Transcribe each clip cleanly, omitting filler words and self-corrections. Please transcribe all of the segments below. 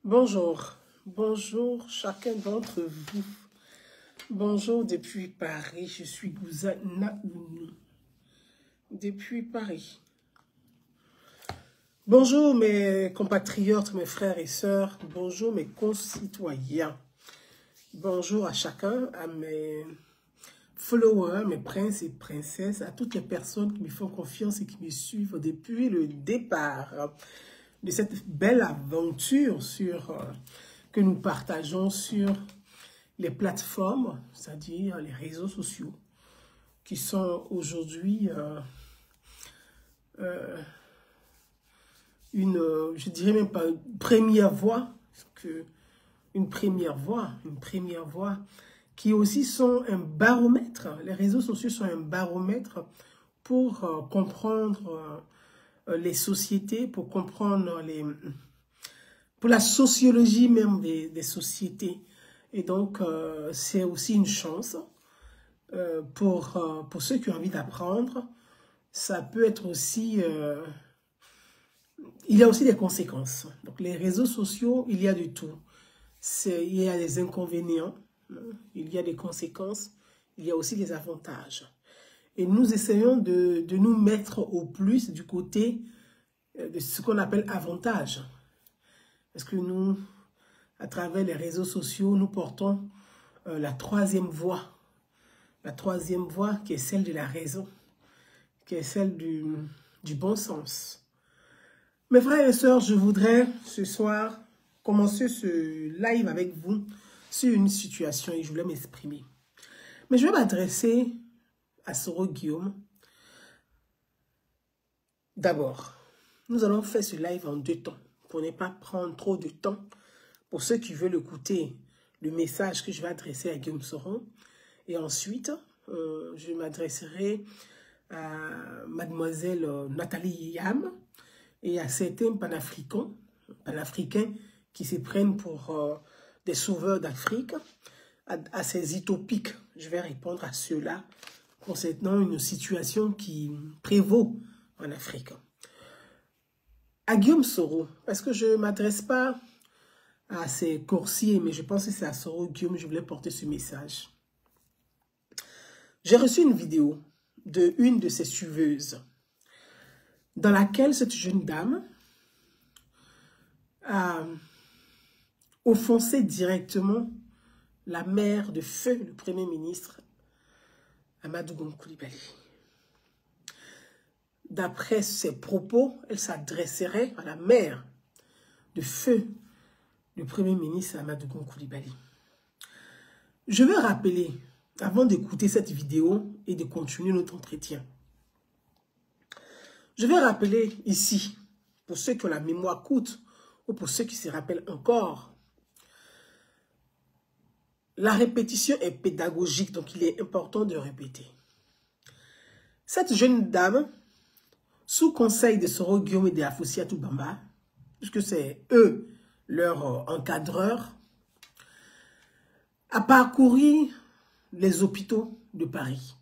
Bonjour, bonjour chacun d'entre vous. Bonjour depuis Paris, je suis Gouza Naounou. Depuis Paris. Bonjour mes compatriotes, mes frères et sœurs. Bonjour mes concitoyens. Bonjour à chacun, à mes followers, mes princes et princesses, à toutes les personnes qui me font confiance et qui me suivent depuis le départ de cette belle aventure que nous partageons sur les plateformes, c'est-à-dire les réseaux sociaux, qui sont aujourd'hui je dirais même pas une première voie, une première voie qui aussi sont un baromètre. Les réseaux sociaux sont un baromètre pour comprendre les sociétés, pour comprendre pour la sociologie même des sociétés. Et donc, c'est aussi une chance pour ceux qui ont envie d'apprendre. Ça peut être aussi... il y a aussi des conséquences. Donc, les réseaux sociaux, il y a de tout. Il y a des inconvénients, il y a des conséquences, il y a aussi des avantages. Et nous essayons de nous mettre au plus du côté de ce qu'on appelle avantage. Parce que nous, à travers les réseaux sociaux, nous portons la troisième voie. La troisième voie qui est celle de la raison, qui est celle du bon sens. Mes frères et sœurs, je voudrais ce soir commencer ce live avec vous sur une situation et je voulais m'exprimer. Mais je vais m'adresser à Soro Guillaume. D'abord, nous allons faire ce live en 2 temps pour ne pas prendre trop de temps. Pour ceux qui veulent écouter le message que je vais adresser à Guillaume Soro. Et ensuite, je m'adresserai à mademoiselle Nathalie Yam et à certains panafricains qui se prennent pour des sauveurs d'Afrique, à ces utopiques. Je vais répondre à ceux-là concernant une situation qui prévaut en Afrique. À Guillaume Soro, parce que je ne m'adresse pas à ces coursiers, mais je pense que c'est à Soro Guillaume que je voulais porter ce message. J'ai reçu une vidéo de une de ses suiveuses dans laquelle cette jeune dame a offensé directement la mère de feu, le Premier ministre, Amadou Gon Coulibaly. D'après ses propos, elle s'adresserait à la mère de feu, le Premier ministre Amadou Gon Coulibaly. Je veux rappeler, avant d'écouter cette vidéo et de continuer notre entretien, je vais rappeler ici, pour ceux qui ont la mémoire courte ou pour ceux qui se rappellent encore, la répétition est pédagogique, donc il est important de répéter. Cette jeune dame, sous conseil de Soro Guillaume et de Afoussiatou Bamba, puisque c'est eux leur encadreur, a parcouru les hôpitaux de Paris,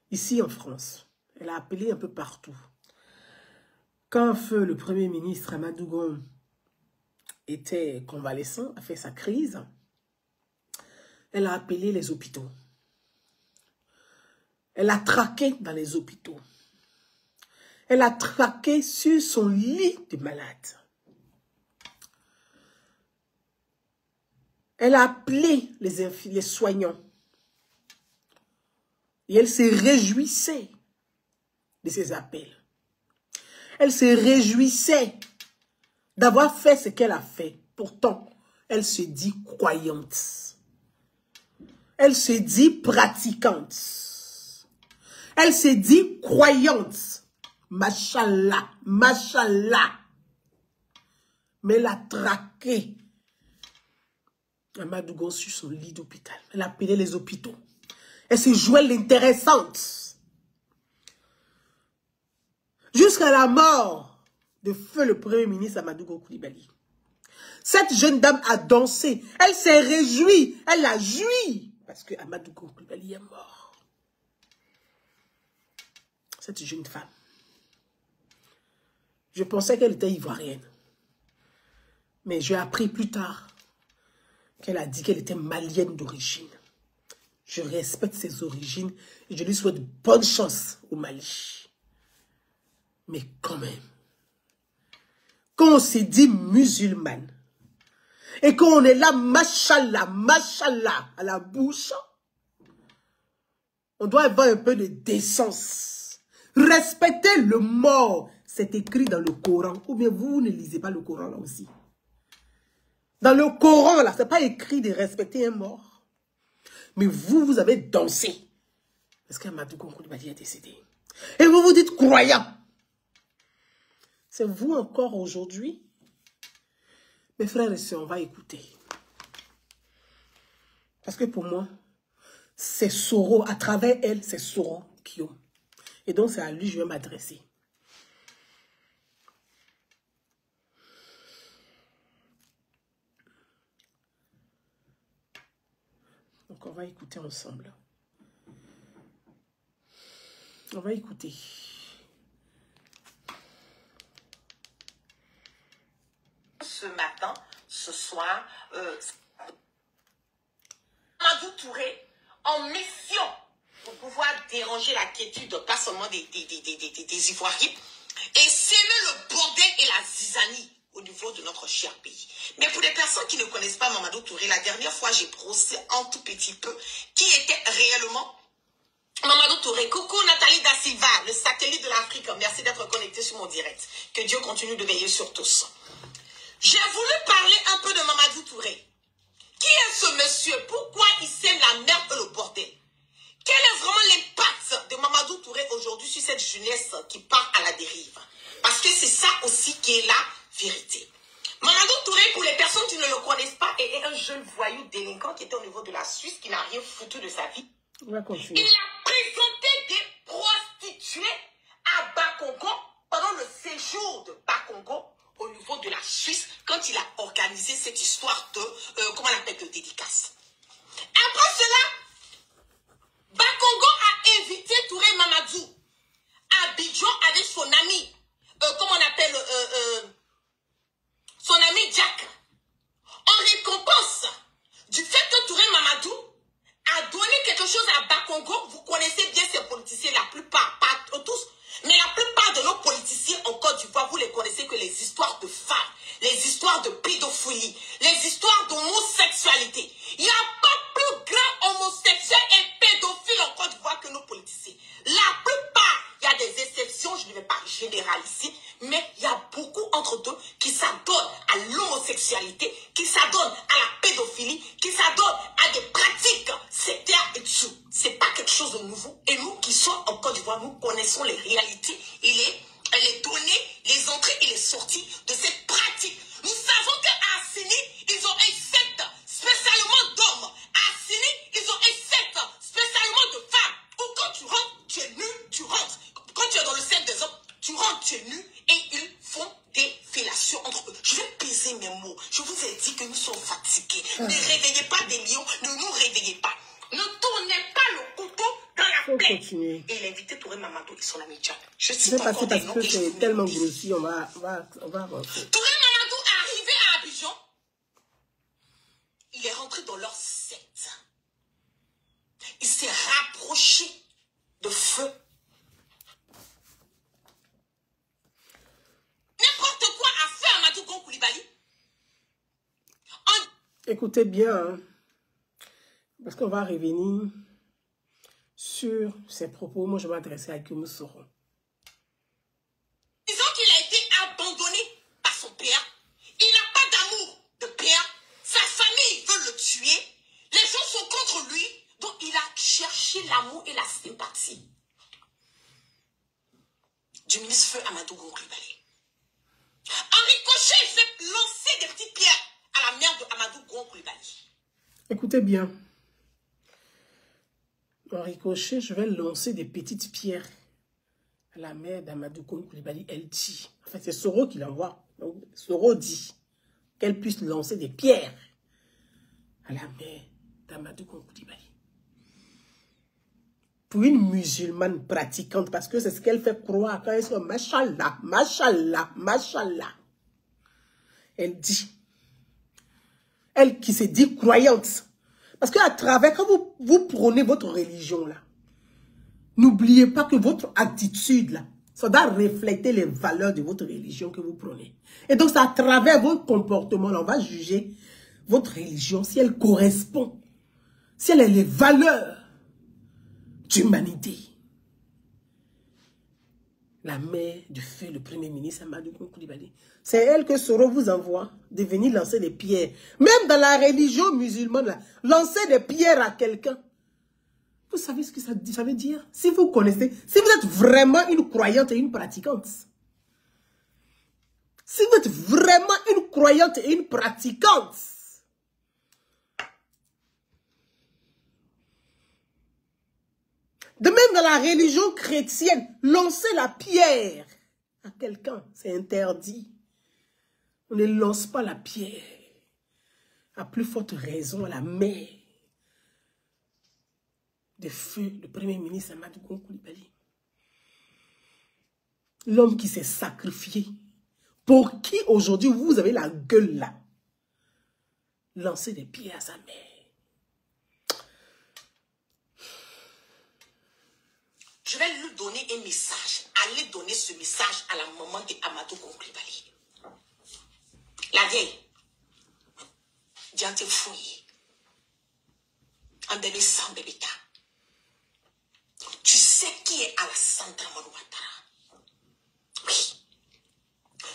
ici en France. Elle a appelé un peu partout. Quand feu le Premier ministre Amadou Gon était convalescent, a fait sa crise, elle a appelé les hôpitaux. Elle a traqué dans les hôpitaux. Elle a traqué sur son lit de malade. Elle a appelé les soignants. Et elle se réjouissait de ces appels. Elle se réjouissait d'avoir fait ce qu'elle a fait. Pourtant, elle se dit croyante. Elle se dit pratiquante. Elle se dit croyante. Machallah, machallah. Mais elle a traqué Amadou Gon sur son lit d'hôpital. Elle appelait les hôpitaux. Elle se jouait l'intéressante. Jusqu'à la mort de feu le Premier ministre Amadou Gon Coulibaly. Cette jeune dame a dansé. Elle s'est réjouie. Elle a joui. Parce que Amadou Gon Coulibaly est mort. Cette jeune femme. Je pensais qu'elle était ivoirienne. Mais j'ai appris plus tard qu'elle a dit qu'elle était malienne d'origine. Je respecte ses origines et je lui souhaite bonne chance au Mali. Mais quand même, quand on s'est dit musulmane, et qu'on est là, machallah, machallah, à la bouche, on doit avoir un peu de décence. Respectez le mort. C'est écrit dans le Coran. Ou bien vous ne lisez pas le Coran là aussi. Dans le Coran là, c'est pas écrit de respecter un mort. Mais vous, vous avez dansé. Parce qu'Amadou Coulibaly est décédé. Et vous vous dites croyant. C'est vous encore aujourd'hui. Mes frères et sœurs, on va écouter. Parce que pour moi, c'est Soro, à travers elle, c'est Soro qui ont. Et donc c'est à lui que je vais m'adresser. Donc on va écouter ensemble. On va écouter. Ce matin, ce soir, Mamadou Touré en mission pour pouvoir déranger la quiétude, pas seulement des Ivoiriens, et s'aimer le bordel et la zizanie au niveau de notre cher pays. Mais pour les personnes qui ne connaissent pas Mamadou Touré, la dernière fois, j'ai brossé un tout petit peu qui était réellement Mamadou Touré. Coucou Nathalie Da Silva, le satellite de l'Afrique. Merci d'être connecté sur mon direct. Que Dieu continue de veiller sur tous. J'ai voulu parler un peu de Mamadou Touré. Qui est ce monsieur? Pourquoi il sème la merde et le bordel? Quel est vraiment l'impact de Mamadou Touré aujourd'hui sur cette jeunesse qui part à la dérive? Parce que c'est ça aussi qui est la vérité. Mamadou Touré, pour les personnes qui ne le connaissent pas, est un jeune voyou délinquant qui était au niveau de la Suisse, qui n'a rien foutu de sa vie. On va continuer. Il a présenté des prostituées à Bakongo pendant le séjour de Bakongo au niveau de la Suisse, quand il a organisé cette histoire de, comment on appelle, de dédicace. Après cela, Bakongo a invité Touré Mamadou à Abidjan avec son ami, comment on appelle, son ami Jack, en récompense du fait que Touré Mamadou a donné quelque chose à Bakongo. Vous connaissez bien ces politiciens, la plupart, pas tous, mais la plupart de nos politiciens en Côte d'Ivoire, vous les connaissez que les histoires de femmes, les histoires de pédophilie, les histoires d'homosexualité. Il n'y a pas plus grand homosexuel et pédophile en Côte d'Ivoire que nos politiciens. La plupart, il y a des exceptions, je ne vais pas généraliser, mais il y a beaucoup entre eux qui s'adonnent à l'homosexualité, qui s'adonnent à la pédophilie, qui s'adonnent à des pratiques sectaires et tout. C'est pas quelque chose de nouveau. Et nous qui sommes en Côte d'Ivoire, nous connaissons les réalités et les données, les entrées et les sorties de cette pratique. Nous savons qu'à Assini, ils ont une secte spécialement d'hommes. À Assini, ils ont une secte spécialement de femmes. Où quand tu rentres, tu es nu, tu rentres. Quand tu es dans le cercle des hommes, tu rentres, tu es nu et ils font des fellations entre eux. Je vais peser mes mots. Je vous ai dit que nous sommes fatigués. Ne réveillez pas des lions, ne nous réveillez pas. Ne tournez pas le couteau dans la plaie. Continuer. Et il a invité Touré Mamadou et son ami Jack. Je Je cite vais encore passer des parce noms que et je c'est vous tellement mets. grossi, on va avancer. Touré Mamadou est arrivé à Abidjan. Il est rentré dans leur secte. Il s'est rapproché de feu. N'importe quoi a fait Amadou Coulibaly. Écoutez bien, hein, parce qu'on va revenir sur ses propos. Moi, je vais m'adresser à Guillaume Soro. Disons qu'il a été abandonné par son père. Il n'a pas d'amour de père. Sa famille veut le tuer. Les gens sont contre lui. Donc, il a cherché l'amour et la sympathie du ministre Feu Amadou Coulibaly. En ricochet, je vais lancer des petites pierres à la mère de Amadou Coulibaly. Écoutez bien. En ricochet, je vais lancer des petites pierres à la mère d'Amadou Coulibaly. Elle dit, enfin c'est Soro qui l'envoie. Donc Soro dit qu'elle puisse lancer des pierres à la mère d'Amadou Coulibaly. Pour une musulmane pratiquante, parce que c'est ce qu'elle fait croire quand elle soit machallah, machallah, machallah. Elle dit elle qui se dit croyante. Parce qu'à travers, quand vous prônez votre religion, là, n'oubliez pas que votre attitude, là, ça doit refléter les valeurs de votre religion que vous prônez. Et donc, c'est à travers votre comportement, là, on va juger votre religion si elle correspond, si elle a les valeurs d'humanité. La mère du feu, le premier ministre Amadou Koulibaly. C'est elle que Soro vous envoie de venir lancer des pierres. Même dans la religion musulmane, là, lancer des pierres à quelqu'un. Vous savez ce que ça veut dire? Si vous connaissez, si vous êtes vraiment une croyante et une pratiquante. Si vous êtes vraiment une croyante et une pratiquante. De même dans la religion chrétienne, lancer la pierre à quelqu'un, c'est interdit. On ne lance pas la pierre. À plus forte raison, à la mère de feu, le premier ministre Amadou Koulibaly. L'homme qui s'est sacrifié. Pour qui aujourd'hui vous avez la gueule là? Lancer des pierres à sa mère. Je vais lui donner un message. Allez donner ce message à la maman de Amadou Koulibaly. La vieille. Diante fouillé. En bébé sans bébé ta. Tu sais qui est Alassandra Ouattara? Oui.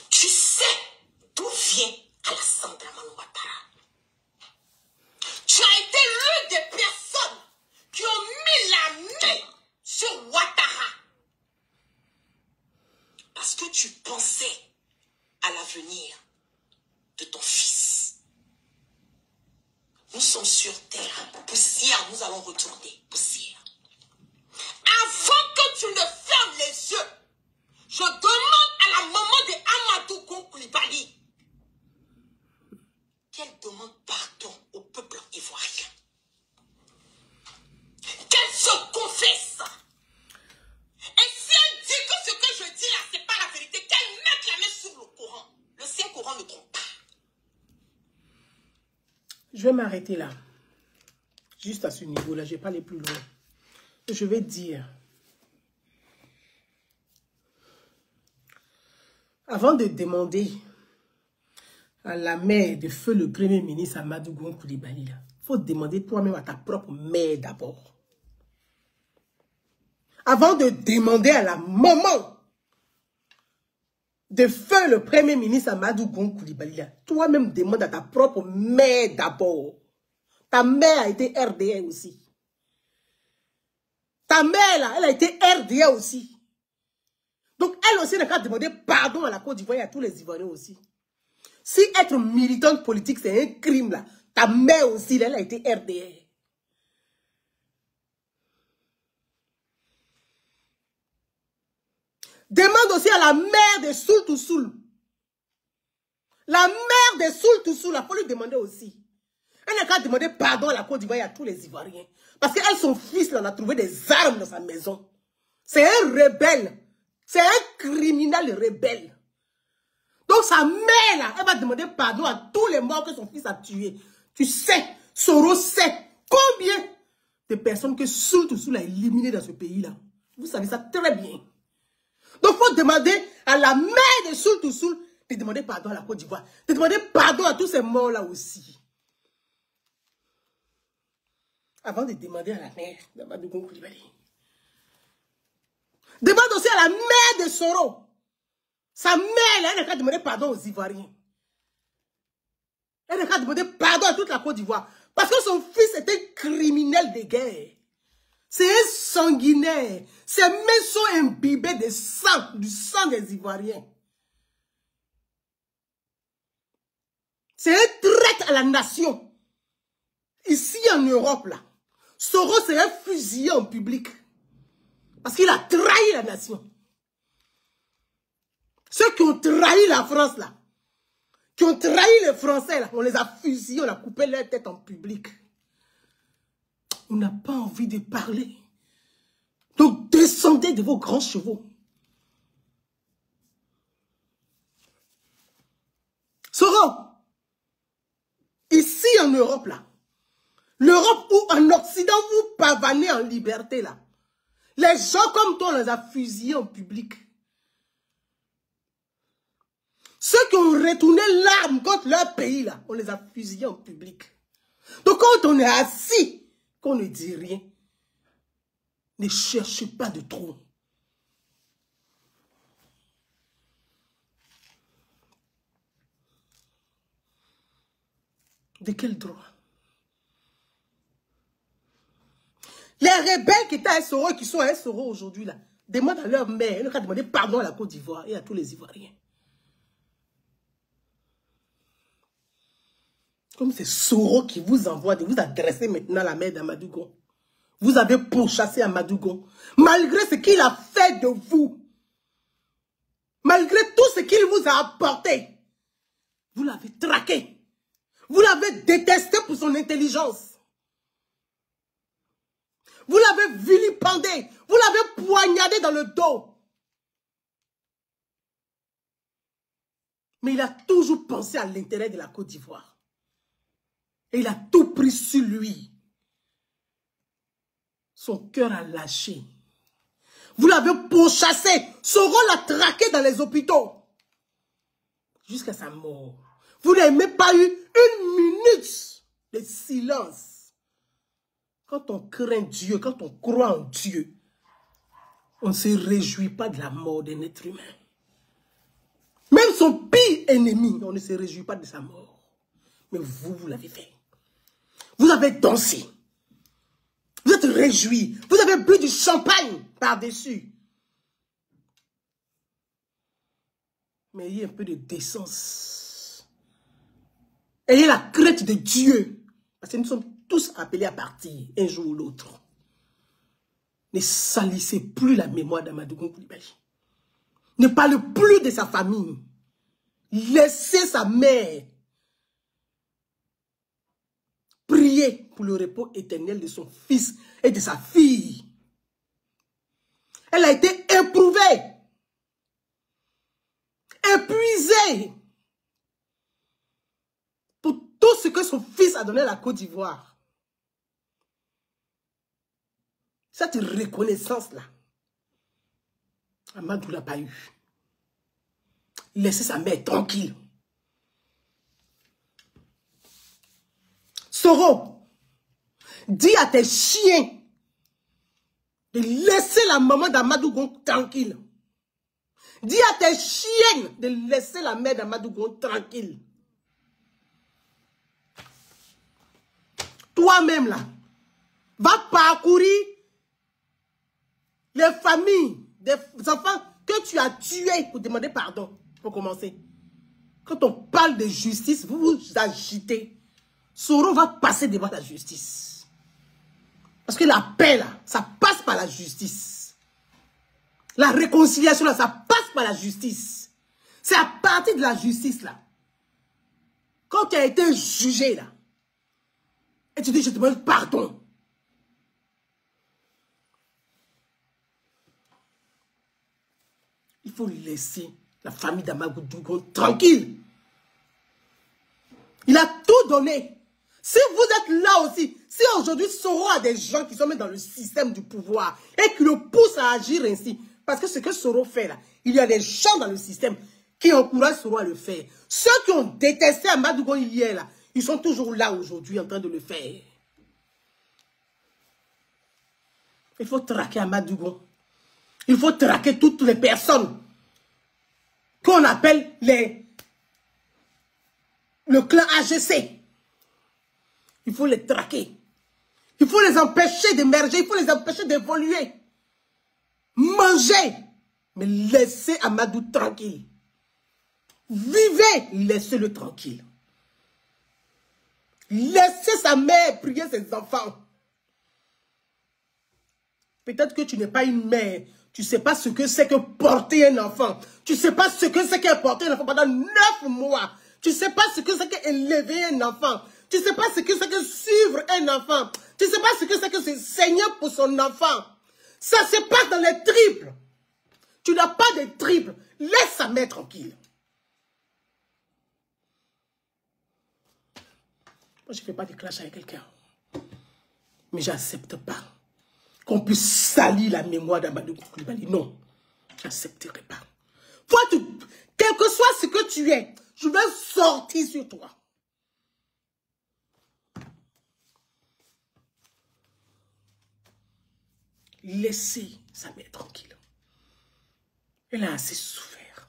Tu sais d'où vient Alassandra Ouattara. Tu as été l'une des personnes qui ont mis la main sur Ouattara. Parce que tu pensais à l'avenir de ton fils. Nous sommes sur terre. Poussière, nous allons retourner. Poussière. Avant que tu ne fermes les yeux, je demande à la maman de Amadou Koulibaly qu'elle demande pardon au peuple ivoirien. Qu'elle se confesse. Et si elle dit que ce que je dis là, c'est pas la vérité, qu'elle mette la main sur le Coran. Le Saint-Coran ne trompe pas. Je vais m'arrêter là. Juste à ce niveau-là, je ne vais pas aller plus loin. Je vais dire, avant de demander à la mère de feu le premier ministre Amadou Koulibaly, il faut demander toi-même à ta propre mère d'abord. Avant de demander à la maman de feu le premier ministre Amadou Koulibaly, toi-même demande à ta propre mère d'abord. Ta mère a été RDA aussi. Ta mère, là, elle a été RDA aussi. Donc, elle aussi n'a qu'à demander pardon à la Côte d'Ivoire et à tous les Ivoiriens aussi. Si être militante politique, c'est un crime, là, ta mère aussi, là, elle a été RDA. Demande aussi à la mère de Soul-to-Soul. La mère de Soul-to-Soul, il faut lui demander aussi. Elle n'a qu'à demander pardon à la Côte d'Ivoire et à tous les Ivoiriens. Parce qu'elle, son fils, là, a trouvé des armes dans sa maison. C'est un rebelle. C'est un criminel rebelle. Donc sa mère, là, elle va demander pardon à tous les morts que son fils a tués. Tu sais, Soro sait combien de personnes que Soul-to-Soul a éliminées dans ce pays-là. Vous savez ça très bien. Donc il faut demander à la mère de Soul-to-Soul de demander pardon à la Côte d'Ivoire. De demander pardon à tous ces morts-là aussi. Avant de demander à la mère d'Amadou Koulibaly. Demande aussi à la mère de Soro. Sa mère, là, elle n'a qu'à demander pardon aux Ivoiriens. Elle n'a qu'à demander pardon à toute la Côte d'Ivoire. Parce que son fils était criminel de guerre. C'est un sanguinaire. Ses mains sont imbibées de sang, du sang des Ivoiriens. C'est un traître à la nation. Ici en Europe, là, Soro serait fusillé en public. Parce qu'il a trahi la nation. Ceux qui ont trahi la France, là, qui ont trahi les Français, là, on les a fusillés, on a coupé leur tête en public. On n'a pas envie de parler. Donc, descendez de vos grands chevaux. Soro, ici en Europe, là, l'Europe où en Occident, vous pavanez en liberté, là, les gens comme toi, on les a fusillés en public. Ceux qui ont retourné l'arme contre leur pays, là, on les a fusillés en public. Donc quand on est assis, qu'on ne dit rien, ne cherchez pas de trou. De quel droit? Les rebelles qui étaient à Soro, qui sont à Soro aujourd'hui, là, demandent à leur mère, ils ont demandé pardon à la Côte d'Ivoire et à tous les Ivoiriens. Comme c'est Soro qui vous envoie de vous adresser maintenant à la mère d'Amadougon. Vous avez pourchassé Amadougon. Malgré ce qu'il a fait de vous. Malgré tout ce qu'il vous a apporté. Vous l'avez traqué. Vous l'avez détesté pour son intelligence. Vous l'avez vilipendé. Vous l'avez poignardé dans le dos. Mais il a toujours pensé à l'intérêt de la Côte d'Ivoire. Et il a tout pris sur lui. Son cœur a lâché. Vous l'avez pourchassé. Soro l'a traqué dans les hôpitaux. Jusqu'à sa mort. Vous n'avez même pas eu une minute de silence. Quand on craint Dieu, quand on croit en Dieu, on ne se réjouit pas de la mort d'un être humain. Même son pire ennemi, on ne se réjouit pas de sa mort. Mais vous, vous l'avez fait. Vous avez dansé. Vous êtes réjouis. Vous avez bu du champagne par-dessus. Mais ayez un peu de décence. Ayez la crainte de Dieu. Parce que nous sommes tous appelés à partir un jour ou l'autre. Ne salissez plus la mémoire d'Amadougon Coulibaly. Ne parlez plus de sa famille. Laissez sa mère prier pour le repos éternel de son fils et de sa fille. Elle a été éprouvée, épuisée pour tout ce que son fils a donné à la Côte d'Ivoire. Cette reconnaissance-là, Amadou l'a pas eu. Laissez sa mère tranquille. Soro, dis à tes chiens de laisser la maman d'Amadougon tranquille. Dis à tes chiens de laisser la mère d'Amadougon tranquille. Toi-même là, va parcourir les familles des enfants que tu as tués pour demander pardon, pour commencer. Quand on parle de justice, vous vous agitez. Soro va passer devant la justice. Parce que la paix, là, ça passe par la justice. La réconciliation, là, ça passe par la justice. C'est à partir de la justice, là. Quand tu as été jugé, là, et tu dis, je te demande pardon. Il faut laisser la famille d'Amadougon tranquille. Il a tout donné. Si vous êtes là aussi, si aujourd'hui Soro a des gens qui sont mis dans le système du pouvoir et qui le poussent à agir ainsi, parce que ce que Soro fait là, il y a des gens dans le système qui encouragent Soro à le faire. Ceux qui ont détesté Amadougon hier là, ils sont toujours là aujourd'hui en train de le faire. Il faut traquer Amadougon. Il faut traquer toutes les personnes qu'on appelle le clan AGC. Il faut les traquer. Il faut les empêcher d'émerger. Il faut les empêcher d'évoluer. Manger. Mais laissez Amadou tranquille. Vivez. Laissez-le tranquille. Laissez sa mère prier ses enfants. Peut-être que tu n'es pas une mère. Tu ne sais pas ce que c'est que porter un enfant. Tu ne sais pas ce que c'est que porter un enfant pendant 9 mois. Tu ne sais pas ce que c'est que élever un enfant. Tu ne sais pas ce que c'est que suivre un enfant. Tu ne sais pas ce que c'est que se saigner pour son enfant. Ça se passe dans les triples. Tu n'as pas de triples. Laisse sa mère tranquille. Moi, je ne fais pas de clash avec quelqu'un. Mais je n'accepte pas qu'on puisse salir la mémoire d'Amadou Coulibaly. Non, je n'accepterai pas. Quel que soit ce que tu es, je vais sortir sur toi. Laissez sa mère tranquille. Elle a assez souffert.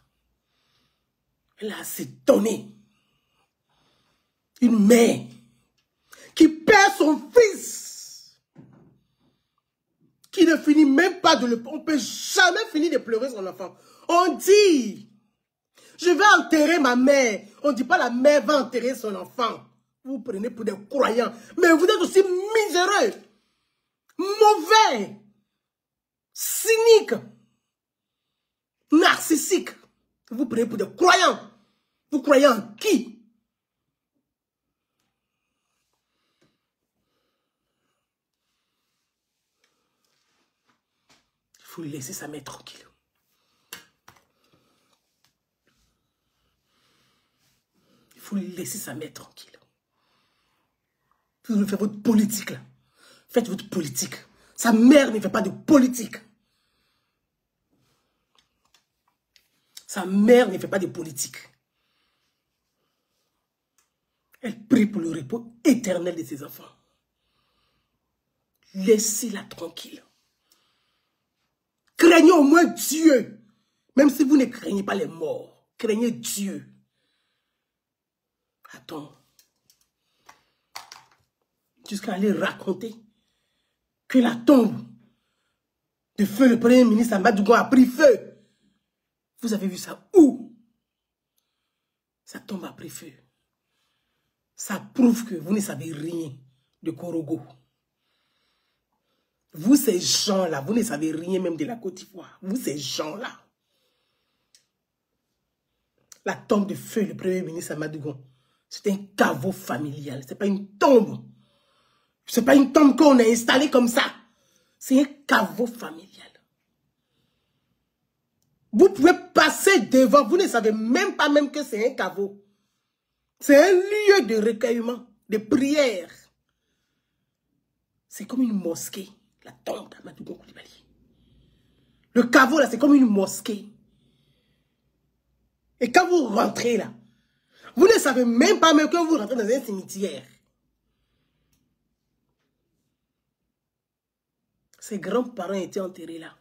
Elle a assez donné. Une mère qui perd son fils, qui ne finit même pas de le... On ne peut jamais finir de pleurer son enfant. On dit, je vais enterrer ma mère. On ne dit pas la mère va enterrer son enfant. Vous vous prenez pour des croyants. Mais vous êtes aussi miséreux, mauvais, cynique, narcissique. Vous prenez pour des croyants. Vous croyez en qui? Il faut laisser sa mère tranquille. Il faut laisser sa mère tranquille. Vous faites votre politique là. Faites votre politique. Sa mère ne fait pas de politique. Sa mère ne fait pas de politique. Elle prie pour le repos éternel de ses enfants. Laissez-la tranquille. Craignez au moins Dieu. Même si vous ne craignez pas les morts. Craignez Dieu. Attends. Jusqu'à aller raconter que la tombe de feu, le premier ministre Amadou a pris feu. Vous avez vu ça où? Sa tombe a pris feu. Ça prouve que vous ne savez rien de Korogo. Vous, ces gens-là, vous ne savez rien même de la Côte d'Ivoire. Vous, ces gens-là. La tombe de feu, le premier ministre Amadou, c'est un caveau familial. Ce n'est pas une tombe. Ce n'est pas une tombe qu'on a installée comme ça. C'est un caveau familial. Vous pouvez passer devant, vous ne savez même pas même que c'est un caveau. C'est un lieu de recueillement, de prière. C'est comme une mosquée, la tombe d'Amadou Coulibaly. Le caveau là, c'est comme une mosquée. Et quand vous rentrez là, vous ne savez même pas même que vous rentrez dans un cimetière. Ses grands-parents étaient enterrés là.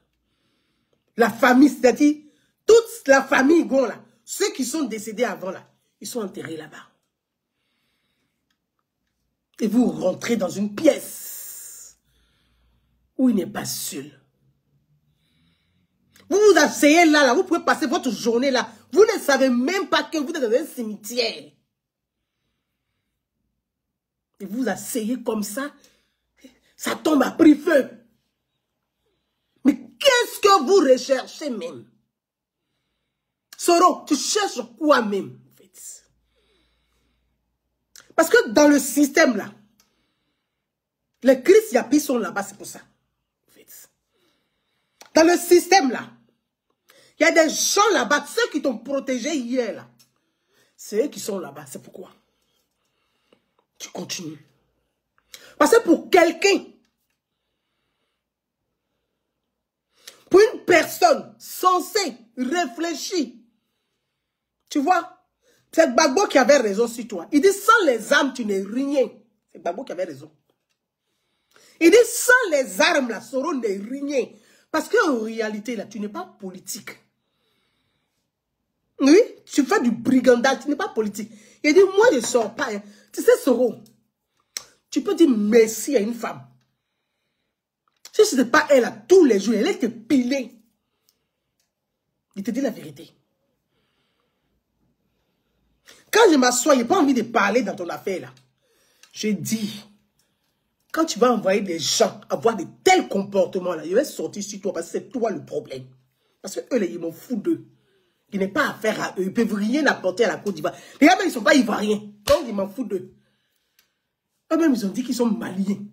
La famille, c'est-à-dire, toute la famille Gon là, ceux qui sont décédés avant là, ils sont enterrés là-bas. Et vous rentrez dans une pièce où il n'est pas seul. Vous vous asseyez là, vous pouvez passer votre journée là. Vous ne savez même pas que vous êtes dans un cimetière. Et vous vous asseyez comme ça, ça tombe à pris feu. Mais qu'est-ce que vous recherchez même? Soro, tu cherches quoi même en fait? Parce que dans le système là, les Christ Yapi sont là-bas, c'est pour ça. En fait. Dans le système là, il y a des gens là-bas, ceux qui t'ont protégé hier là. C'est eux qui sont là-bas, c'est pourquoi. Tu continues. Parce que pour quelqu'un, pour une personne censée réfléchir, tu vois, c'est Gbagbo qui avait raison sur toi. Il dit, sans les armes, tu n'es rien. C'est Gbagbo qui avait raison. Il dit, sans les armes, là, Soro n'est rien. Parce qu'en réalité, là, tu n'es pas politique. Oui, tu fais du brigandage, tu n'es pas politique. Il dit, moi, je ne sors pas. Hein. Tu sais, Soro, tu peux dire merci à une femme. Si ce n'est pas elle, là, tous les jours, elle est te piler. Il te dit la vérité. Quand je m'assois, je n'ai pas envie de parler dans ton affaire, là. Je dis, quand tu vas envoyer des gens avoir de tels comportements, là, je vais sortir sur toi parce que c'est toi le problème. Parce que eux, là, ils m'en foutent d'eux. Il n'est pas affaire à eux. Ils ne peuvent rien apporter à la Côte d'Ivoire. Les gars, ils ne sont pas ivoiriens. Donc, ils m'en foutent d'eux. Eux-mêmes, ils ont dit qu'ils sont maliens.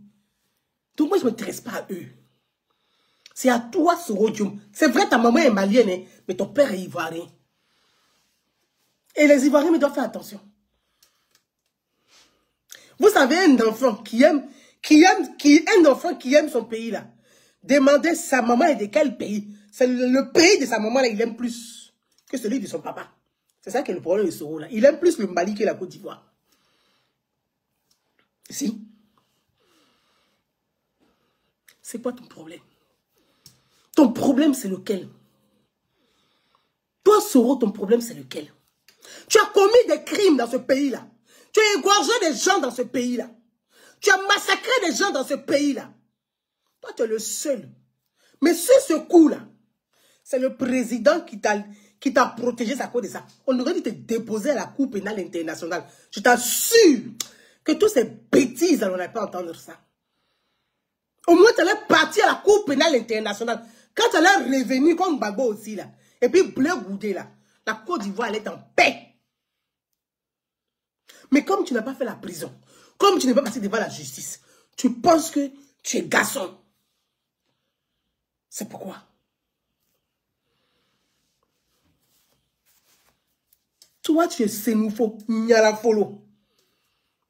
Donc, moi, je ne m'intéresse pas à eux. C'est à toi, Soro Dioum. C'est vrai, ta maman est malienne, hein, mais ton père est ivoirien. Et les Ivoiriens, mais doivent faire attention. Vous savez, un enfant un enfant qui aime son pays là. Demandez sa maman est de quel pays. C'est le pays de sa maman là, il aime plus que celui de son papa. C'est ça qui est le problème de Soro là. Il aime plus le Mali que la Côte d'Ivoire. Si. C'est quoi ton problème? Ton problème c'est lequel? Toi Soro, ton problème c'est lequel? Tu as commis des crimes dans ce pays là. Tu as égorgé des gens dans ce pays là. Tu as massacré des gens dans ce pays là. Toi tu es le seul. Mais sur ce coup là, c'est le président qui t'a protégé à cause de ça. On aurait dû te déposer à la Cour pénale internationale. Je t'assure que toutes ces bêtises, on n'allait pas entendre ça. Au moins, tu allais partir à la Cour pénale internationale. Quand tu allais revenir comme Gbagbo aussi, là, et puis Bleu Goudé, là, la Côte d'Ivoire allait en paix. Mais comme tu n'as pas fait la prison, comme tu n'es pas passé devant la justice, tu penses que tu es garçon. C'est pourquoi. Toi, tu es Sénoufo, Nyalafolo.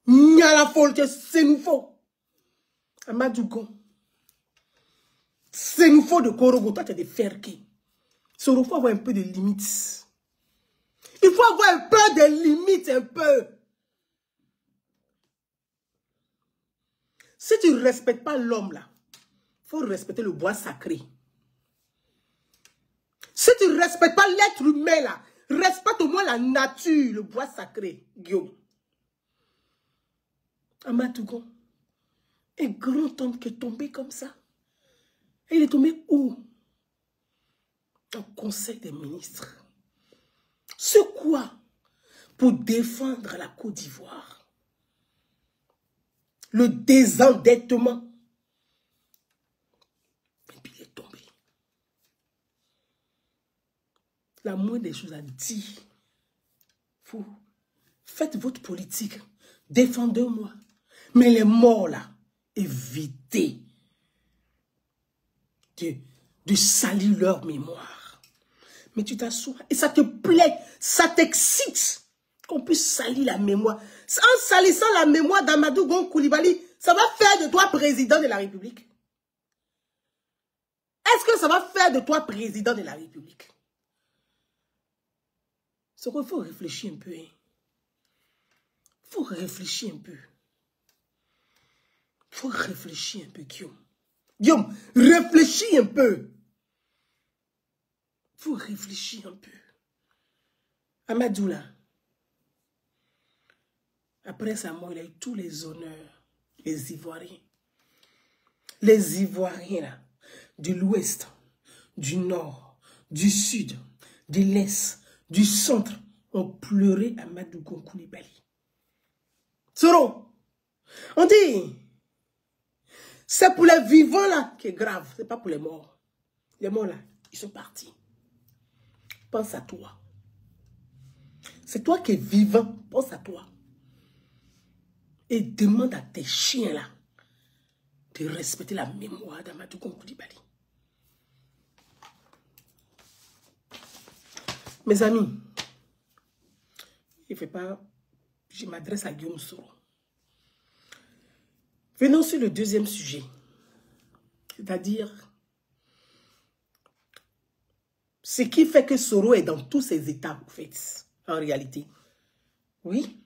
Nyalafolo, tu es Sénoufo. Amadougon. Sénoufo de Korogo, toi, tu es des Ferki. Il faut avoir un peu de limites. Il faut avoir un peu de limites, un peu. Si tu ne respectes pas l'homme, là, il faut respecter le bois sacré. Si tu ne respectes pas l'être humain, là, respecte au moins la nature, le bois sacré, Guillaume. Amadougon, un grand homme qui est tombé comme ça. Et il est tombé où? Au Conseil des ministres. C'est quoi? Pour défendre la Côte d'Ivoire. Le désendettement. Et puis il est tombé. La moindre des choses à dire. Vous faites votre politique. Défendez-moi. Mais les morts là, évitez de salir leur mémoire. Mais tu t'assois et ça te plaît, ça t'excite qu'on puisse salir la mémoire. En salissant la mémoire d'Amadou Gon Coulibaly, ça va faire de toi président de la République. Est-ce que ça va faire de toi président de la République? Il faut réfléchir un peu. Il faut réfléchir un peu. Il faut réfléchir un peu, Guillaume. Guillaume, réfléchis un peu. Il faut réfléchir un peu. Amadou là, après sa mort, il a eu tous les honneurs. Les Ivoiriens. Les Ivoiriens là, de l'ouest, du nord, du sud, de l'est, du centre, ont pleuré Amadou Gon Coulibaly. Soro, on dit, c'est pour les vivants là qui est grave, c'est pas pour les morts. Les morts là, ils sont partis. Pense à toi. C'est toi qui es vivant, pense à toi. Et demande à tes chiens là de respecter la mémoire d'Amadou Gon Coulibaly. Mes amis, je m'adresse à Guillaume Soro. Venons sur le deuxième sujet, c'est-à-dire ce qui fait que Soro est dans tous ses états, en fait, en réalité. Oui,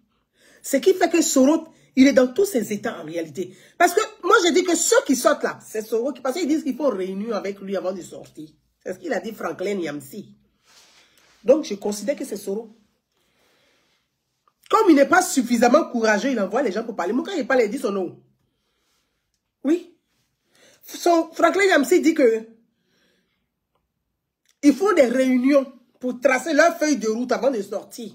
ce qui fait que Soro, il est dans tous ses états en réalité. Parce que moi, je dis que ceux qui sortent là, c'est Soro qui, parce qu'ils disent qu'il faut réunir avec lui avant de sortir. C'est ce qu'il a dit Franklin Yamsi. Donc, je considère que c'est Soro. Comme il n'est pas suffisamment courageux, il envoie les gens pour parler. Moi, quand il parle, il dit son nom. Oui. Franklin Yamsi dit que il faut des réunions pour tracer leur feuille de route avant de sortir.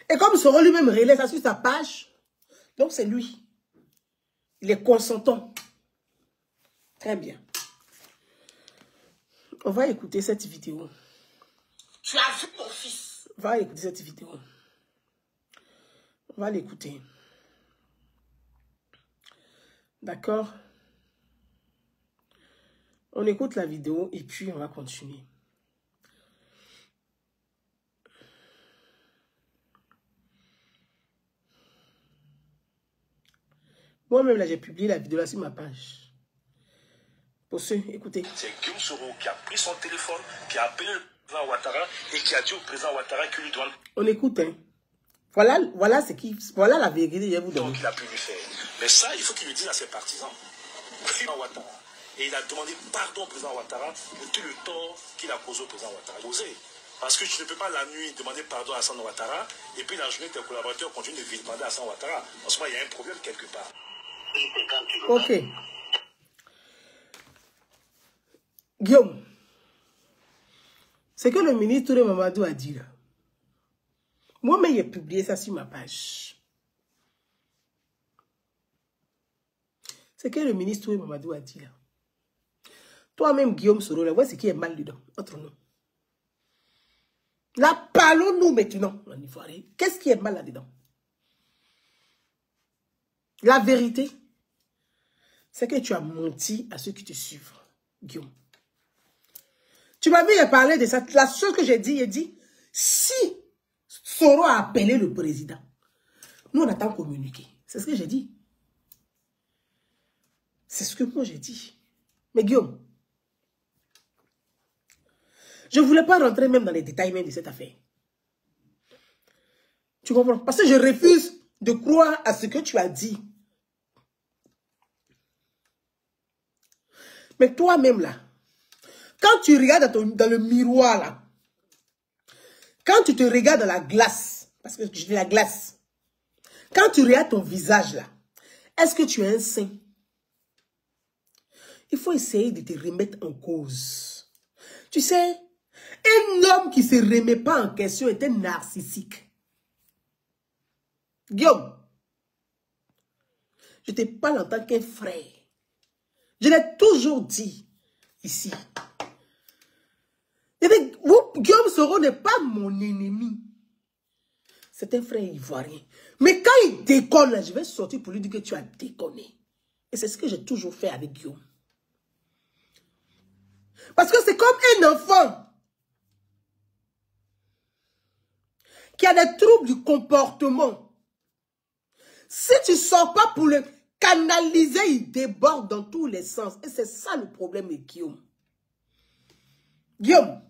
Et comme Soro lui-même relaie ça sur sa page, donc c'est lui. Il est consentant. Très bien. On va écouter cette vidéo. Tu as vu ton fils. On va écouter cette vidéo. On va l'écouter. D'accord? On écoute la vidéo et puis on va continuer. Moi-même, là, j'ai publié la vidéo là sur ma page. Pour ceux, écoutez. C'est Guillaume Soro qui a pris son téléphone, qui a appelé le président Ouattara et qui a dit au président Ouattara qu'il lui doit... On écoute, hein. Voilà la vérité, je vais vous donner. Donc, il a pu lui faire. Mais ça, il faut qu'il le dise à ses partisans. Ouattara. Et il a demandé pardon au président Ouattara pour tout le tort qu'il a causé au président Ouattara. Parce que tu ne peux pas la nuit demander pardon à Hassan Ouattara et puis la journée tes collaborateurs continuent de vilipender Hassan Ouattara. En ce moment, il y a un problème quelque part. Ok. Guillaume, c'est que le ministre de Mamadou a dit là. Moi-même, j'ai publié ça sur ma page. C'est que le ministre de Mamadou a dit là. Toi-même, Guillaume Soro, là, voici ce qui est mal dedans, entre nous. Là, parlons-nous maintenant, en Ivoirien. Qu'est-ce qui est mal là-dedans? La vérité, c'est que tu as menti à ceux qui te suivent, Guillaume. Tu m'as vu parler de ça. La chose que j'ai dit, si Soro a appelé le président, nous, on attend communiquer. C'est ce que j'ai dit. C'est ce que moi, j'ai dit. Mais Guillaume, je ne voulais pas rentrer même dans les détails même de cette affaire. Tu comprends? Parce que je refuse de croire à ce que tu as dit. Mais toi-même là, quand tu regardes dans le miroir là, quand tu te regardes dans la glace, parce que je dis la glace, quand tu regardes ton visage là, est-ce que tu es un saint? Il faut essayer de te remettre en cause. Tu sais, un homme qui ne se remet pas en question est un narcissique. Guillaume, je te parle en tant qu'un frère. Je l'ai toujours dit ici. Guillaume Soro n'est pas mon ennemi. C'est un frère ivoirien. Mais quand il déconne, là, je vais sortir pour lui dire que tu as déconné. Et c'est ce que j'ai toujours fait avec Guillaume. Parce que c'est comme un enfant qui a des troubles du comportement. Si tu ne sors pas pour le canaliser, il déborde dans tous les sens. Et c'est ça le problème avec Guillaume. Guillaume,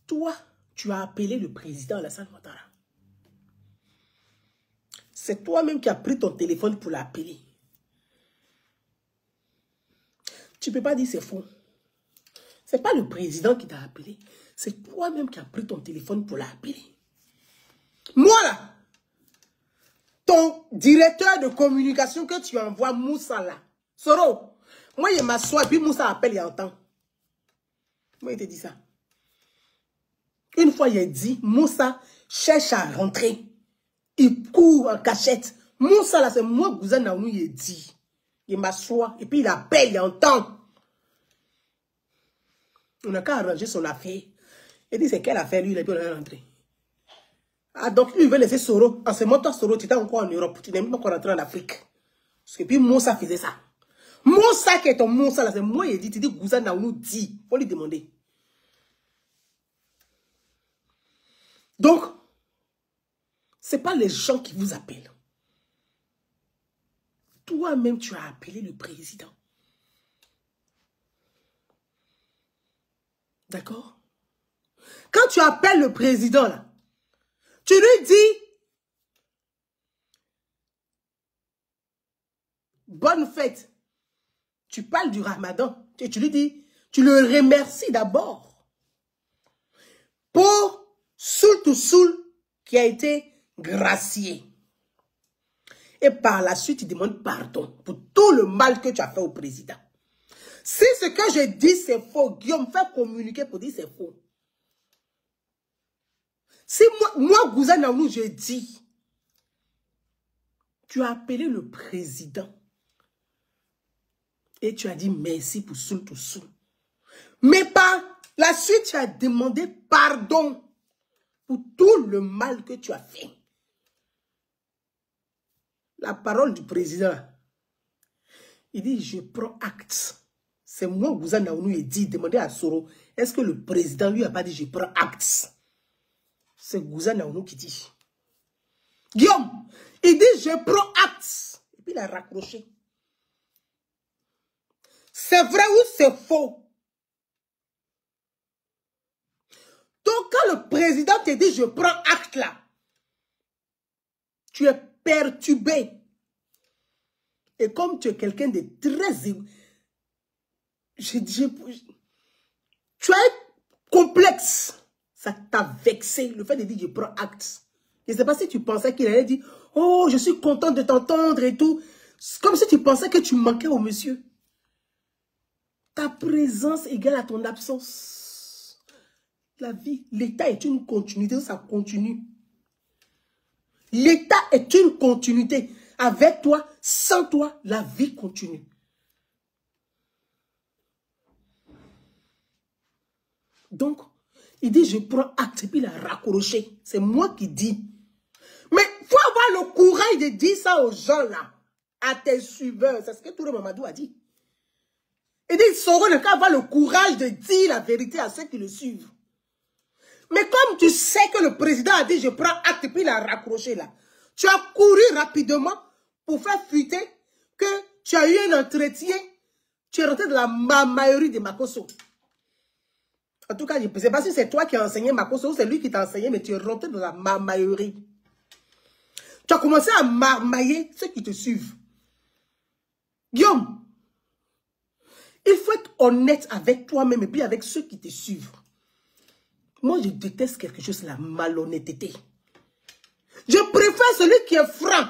toi, tu as appelé le président Alassane Ouattara. C'est toi-même qui as pris ton téléphone pour l'appeler. Tu ne peux pas dire c'est faux. Ce n'est pas le président qui t'a appelé. C'est toi-même qui as pris ton téléphone pour l'appeler. Moi là, ton directeur de communication que tu envoies, Moussa là, Soro, moi il m'assoit et puis Moussa appelle, il entend. Moi il te dit ça. Une fois il a dit, Moussa cherche à rentrer. Il court en cachette. Moussa là, c'est moi Gouza Naounou, il dit. Il m'assoit et puis il appelle, il entend. On n'a qu'à arranger son affaire. Il dit c'est quelle affaire lui, il a pu rentrer. Ah donc lui il veut laisser Soro. En ce moment toi Soro, tu étais encore en Europe, tu n'es même pas encore rentré en Afrique. Parce que puis Moussa faisait ça. Moussa qui est ton Moussa là, c'est moi il dit, tu dis Gouza Naounou dit. Faut lui demander. Donc, ce n'est pas les gens qui vous appellent. Toi-même, tu as appelé le président. D'accord? Quand tu appelles le président, là, tu lui dis bonne fête. Tu parles du Ramadan. Tu lui dis, tu le remercies d'abord pour Soul qui a été gracié. Et par la suite, il demande pardon pour tout le mal que tu as fait au président. Si ce que je dis c'est faux, Guillaume, fais communiquer pour dire c'est faux. Si moi Gouza Naounou, je dis, tu as appelé le président et tu as dit merci pour Soul. Mais par la suite, tu as demandé pardon pour tout le mal que tu as fait. La parole du président, il dit, je prends acte. C'est moi, Gouza Naounou, il dit, demandez à Soro, est-ce que le président lui a pas dit, je prends acte? C'est Gouza Naounou qui dit. Guillaume, il dit, je prends acte. Et puis il a raccroché. C'est vrai ou c'est faux? Donc quand le président te dit, je prends acte là, tu es perturbé. Et comme tu es quelqu'un de très... tu as un complexe. Ça t'a vexé, le fait de dire, je prends acte. Je ne sais pas si tu pensais qu'il allait dire, oh, je suis content de t'entendre et tout. Comme si tu pensais que tu manquais au monsieur. Ta présence égale à ton absence. La vie, l'état est une continuité, ça continue. L'état est une continuité. Avec toi, sans toi, la vie continue. Donc, il dit, je prends acte, et puis il a raccroché. C'est moi qui dis. Mais il faut avoir le courage de dire ça aux gens là, à tes suiveurs. C'est ce que Touré Mamadou a dit. Il dit, Soro n'a qu'à avoir le courage de dire la vérité à ceux qui le suivent. Mais comme tu sais que le président a dit, je prends acte, et puis il a raccroché là. Tu as couru rapidement pour faire fuiter que tu as eu un entretien. Tu es rentré dans la mamaillerie de Makosso. En tout cas, je ne sais pas si c'est toi qui as enseigné Makosso ou c'est lui qui t'a enseigné, mais tu es rentré dans la mamaillerie. Tu as commencé à marmailler ceux qui te suivent. Guillaume, il faut être honnête avec toi-même et puis avec ceux qui te suivent. Moi, je déteste quelque chose, la malhonnêteté. Je préfère celui qui est franc.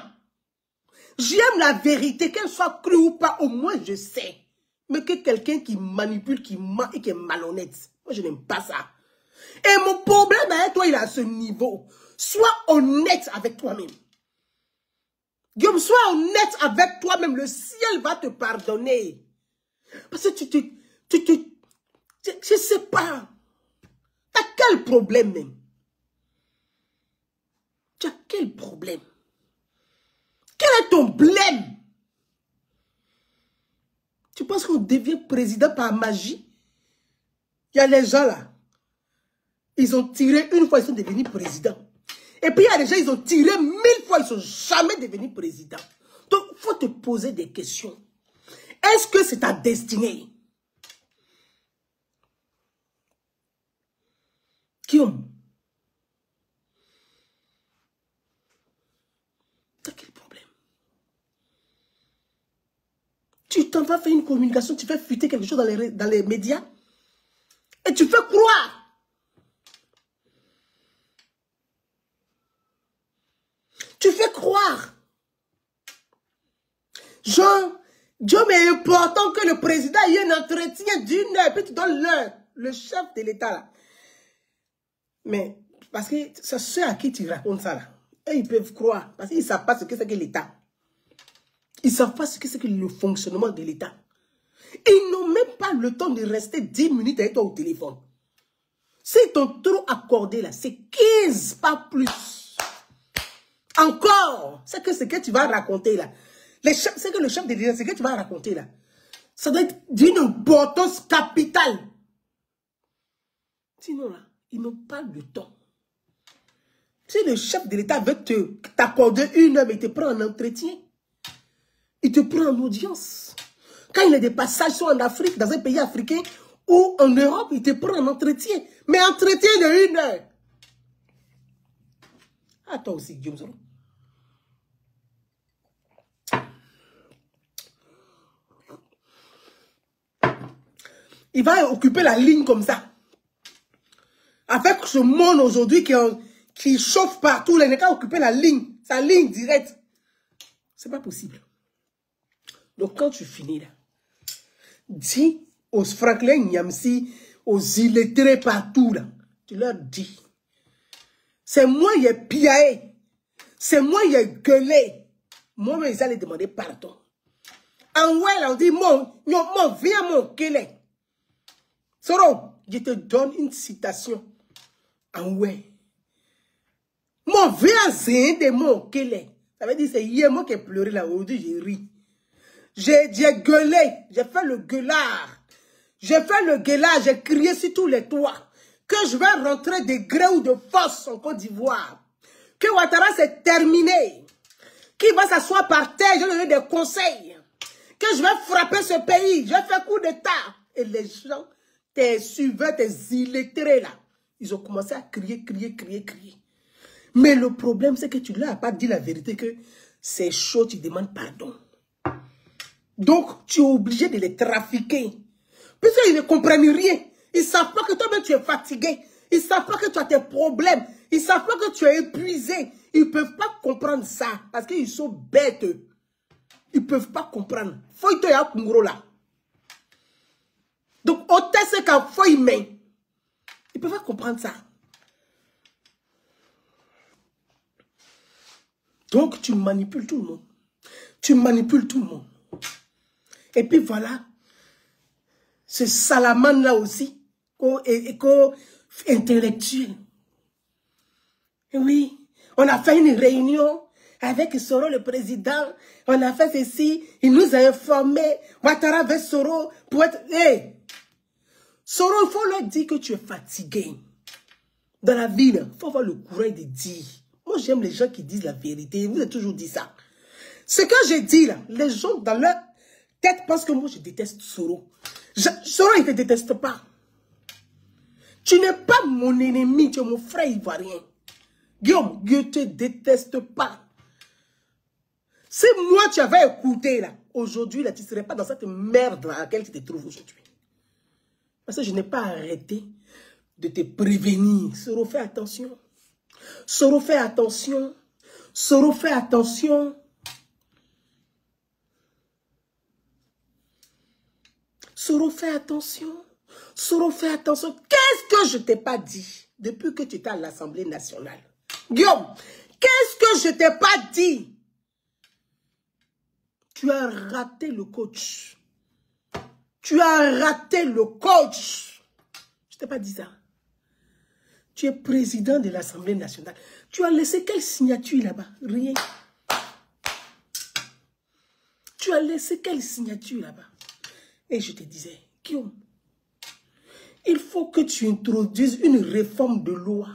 J'aime la vérité, qu'elle soit crue ou pas, au moins je sais. Mais que quelqu'un qui manipule, qui ment et qui est malhonnête. Moi, je n'aime pas ça. Et mon problème avec toi, il est à ce niveau. Sois honnête avec toi-même. Guillaume, sois honnête avec toi-même. Le ciel va te pardonner. Parce que je ne sais pas. Tu as quel problème même? Tu as quel problème? Quel est ton blême? Tu penses qu'on devient président par magie? Il y a les gens là. Ils ont tiré une fois, ils sont devenus présidents. Et puis il y a des gens, ils ont tiré 1000 fois, ils ne sont jamais devenus présidents. Donc il faut te poser des questions. Est-ce que c'est ta destinée? Guillaume, t'as quel problème? Tu t'en vas faire une communication, tu fais fuiter quelque chose dans les médias et tu fais croire. Tu fais croire. Genre, Dieu, mais est important que le président ait un entretien d'une heure, puis tu donnes l'heure, le chef de l'État là. Mais, parce que c'est ceux à qui tu racontes ça là. Et ils peuvent croire, parce qu'ils ne savent pas ce que c'est que l'État. Ils ne savent pas ce que c'est que le fonctionnement de l'État. Ils n'ont même pas le temps de rester 10 minutes avec toi au téléphone. S'ils t'ont trop accordé là, c'est 15, pas plus. Encore, c'est que ce que tu vas raconter là. C'est que le chef de l'État, ce que tu vas raconter là. Ça doit être d'une importance capitale. Sinon là, ils n'ont pas le temps. Si le chef de l'État veut t'accorder une heure, mais il te prend en entretien. Il te prend en audience. Quand il y a des passages, soit en Afrique, dans un pays africain, ou en Europe, il te prend en entretien. Mais entretien de 1 heure. Ah, toi aussi, Guillaume Soro. Il va occuper la ligne comme ça. Avec ce monde aujourd'hui qui chauffe partout, il n'a qu'à occuper la ligne, sa ligne directe. C'est pas possible. Donc quand tu finis là, dis aux Franklin Nyamsi, aux illettrés partout là, tu leur dis, c'est moi qui ai piaé, c'est moi qui ai gueulé. Moi, ils allaient demander pardon. En ouais, là, on dit, mon, viens mon gueulé. Soro, je te donne une citation. En ouais. Mon viens zin de mon gueulé. Ça veut dire, c'est hier moi qui ai pleuré là, aujourd'hui j'ai ri. J'ai gueulé, j'ai fait le gueulard. J'ai fait le gueulard, j'ai crié sur tous les toits. Que je vais rentrer de gré ou de force en Côte d'Ivoire. que Ouattara c'est terminé, qu'il va s'asseoir par terre, je lui donne des conseils, que je vais frapper ce pays, je vais faire coup d'état. Et les gens, tes suiveurs, tes illettrés là, ils ont commencé à crier. Mais le problème, c'est que tu ne leur as pas dit la vérité, que c'est chaud, tu demandes pardon. Donc, tu es obligé de les trafiquer. Puisqu'ils ne comprennent rien. Ils ne savent pas que toi-même, tu es fatigué. Ils ne savent pas que tu as tes problèmes. Ils ne savent pas que tu es épuisé. Ils ne peuvent pas comprendre ça. Parce qu'ils sont bêtes. Ils ne peuvent pas comprendre. Faut y te Kungro là. Donc, au test quand faut y mettre. Ils ne peuvent pas comprendre ça. Donc, tu manipules tout le monde. Tu manipules tout le monde. Et puis voilà. Ce salamane là aussi. Intellectuel. Oui. On a fait une réunion avec Soro le président. On a fait ceci. Il nous a informé. Ouattara avec Soro pour être... Hey. Soro, il faut leur dire que tu es fatigué. Dans la ville, il faut avoir le courage de dire. Moi, j'aime les gens qui disent la vérité. Vous avez toujours dit ça. Ce que j'ai dit là, les gens dans leur tête pensent que moi, je déteste Soro. Soro, il ne te déteste pas. Tu n'es pas mon ennemi, tu es mon frère ivoirien. Guillaume, Dieu ne te déteste pas. Si moi, tu avais écouté là, aujourd'hui, là, tu ne serais pas dans cette merde dans laquelle tu te trouves aujourd'hui. Parce que je n'ai pas arrêté de te prévenir. Soro, fais attention. Soro, fais attention. Soro, fais attention. Soro, fais attention. Soro, fais attention. Qu'est-ce que je ne t'ai pas dit depuis que tu étais à l'Assemblée nationale? Guillaume, qu'est-ce que je ne t'ai pas dit? Tu as raté le coach. Tu as raté le coach. Je ne t'ai pas dit ça. Tu es président de l'Assemblée nationale. Tu as laissé quelle signature là-bas? Rien. Tu as laissé quelle signature là-bas? Et je te disais, Guillaume, il faut que tu introduises une réforme de loi.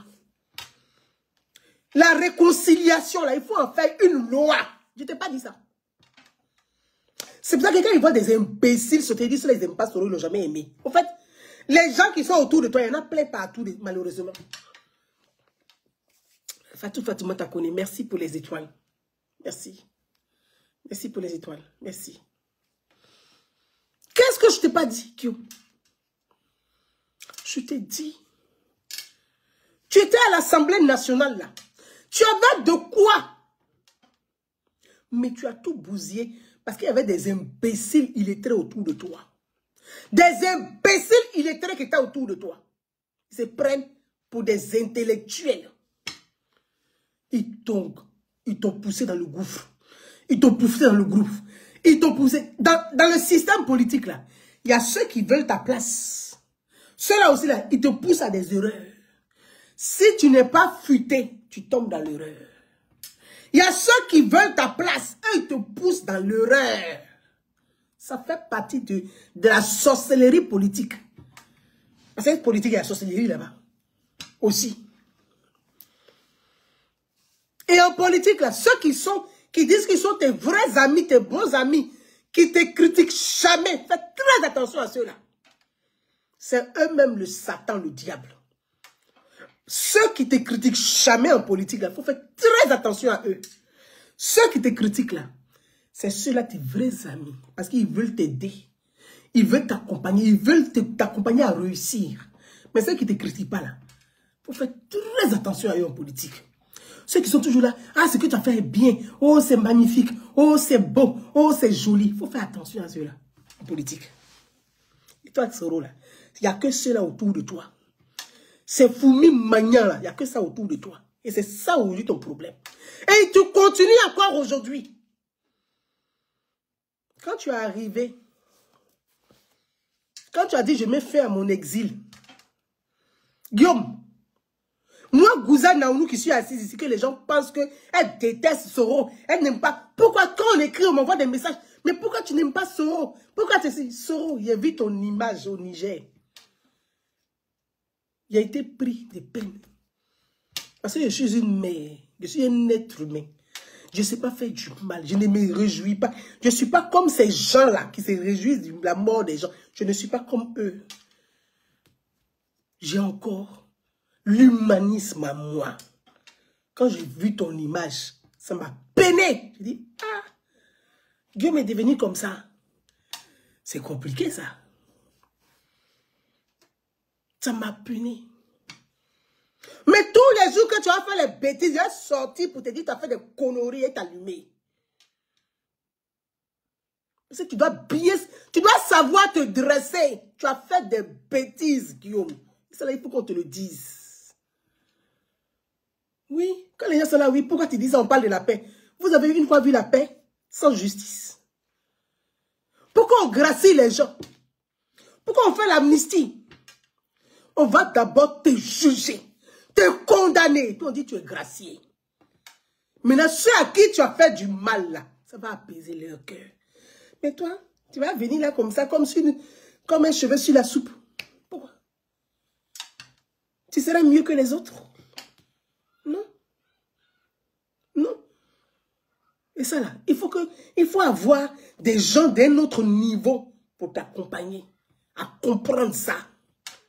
La réconciliation, là, il faut en faire une loi. Je ne t'ai pas dit ça. C'est pour ça que quand ils voient des imbéciles se te dire, ceux-là, ils n'aiment pas Soro, ils ne l'ont jamais aimé. En fait, les gens qui sont autour de toi, il y en a plein partout, malheureusement. Fatou Fatouma t'a connu. Merci pour les étoiles. Merci. Merci pour les étoiles. Merci. Qu'est-ce que je t'ai pas dit, Kyo? Je t'ai dit. Tu étais à l'Assemblée nationale, là. Tu avais de quoi. Mais tu as tout bousillé parce qu'il y avait des imbéciles illettrés autour de toi. Des imbéciles illettrés qui étaient autour de toi. Ils se prennent pour des intellectuels. Ils t'ont poussé dans le gouffre. Ils t'ont poussé dans le gouffre. Ils t'ont poussé. Dans le système politique, là, il y a ceux qui veulent ta place. Ceux-là aussi, là, ils te poussent à des erreurs. Si tu n'es pas futé, tu tombes dans l'erreur. Il y a ceux qui veulent ta place. Eux, ils te poussent dans l'erreur. Ça fait partie de la sorcellerie politique. Parce que politique, il y a la sorcellerie là-bas. Aussi. Et en politique, là, ceux qui disent qu'ils sont tes vrais amis, tes bons amis, qui te critiquent jamais, fais très attention à ceux-là. C'est eux-mêmes le Satan, le diable. Ceux qui te critiquent jamais en politique, il faut faire très attention à eux. Ceux qui te critiquent là, c'est ceux-là tes vrais amis. Parce qu'ils veulent t'aider. Ils veulent t'accompagner. Ils veulent t'accompagner à réussir. Mais ceux qui ne te critiquent pas là, il faut faire très attention à eux en politique. Ceux qui sont toujours là, ah, ce que tu as fait est bien. Oh, c'est magnifique. Oh, c'est beau. Oh, c'est joli. Il faut faire attention à ceux-là en politique. Et toi, Soro là, il n'y a que ceux-là autour de toi. C'est Foumi Magnan là, il n'y a que ça autour de toi. Et c'est ça aujourd'hui ton problème. Et tu continues encore aujourd'hui. Quand tu es arrivé, quand tu as dit je mets fin à mon exil, Guillaume, moi, Gouza Naounou qui suis assise ici, que les gens pensent qu'elle déteste Soro, elle n'aime pas. Pourquoi quand on écrit, on m'envoie des messages, mais pourquoi tu n'aimes pas Soro? Pourquoi tu dis Soro, il a vu ton image au Niger. Il a été pris de peine. Parce que je suis une mère. Je suis un être humain. Je ne sais pas faire du mal. Je ne me réjouis pas. Je ne suis pas comme ces gens-là qui se réjouissent de la mort des gens. Je ne suis pas comme eux. J'ai encore l'humanisme à moi. Quand j'ai vu ton image, ça m'a peiné. Je dis, ah, Guillaume est devenu comme ça. C'est compliqué, ça. Ça m'a peiné. Mais tous les jours que tu as fait les bêtises, tu as sorti pour te dire que tu as fait des conneries et t'allumer. Parce que tu dois savoir te dresser. Tu as fait des bêtises, Guillaume. C'est là, il faut qu'on te le dise. Oui, quand les gens sont là, oui, pourquoi tu dis ça, on parle de la paix. Vous avez une fois vu la paix sans justice. Pourquoi on gracie les gens? Pourquoi on fait l'amnistie? On va d'abord te juger, te condamner. Puis on dit tu es gracié. Maintenant, ceux à qui tu as fait du mal, là, ça va apaiser leur cœur. Mais toi, tu vas venir là comme ça, comme un cheveu sur la soupe. Pourquoi? Tu serais mieux que les autres? Non. Non. Et ça là, il faut avoir des gens d'un autre niveau pour t'accompagner. À comprendre ça.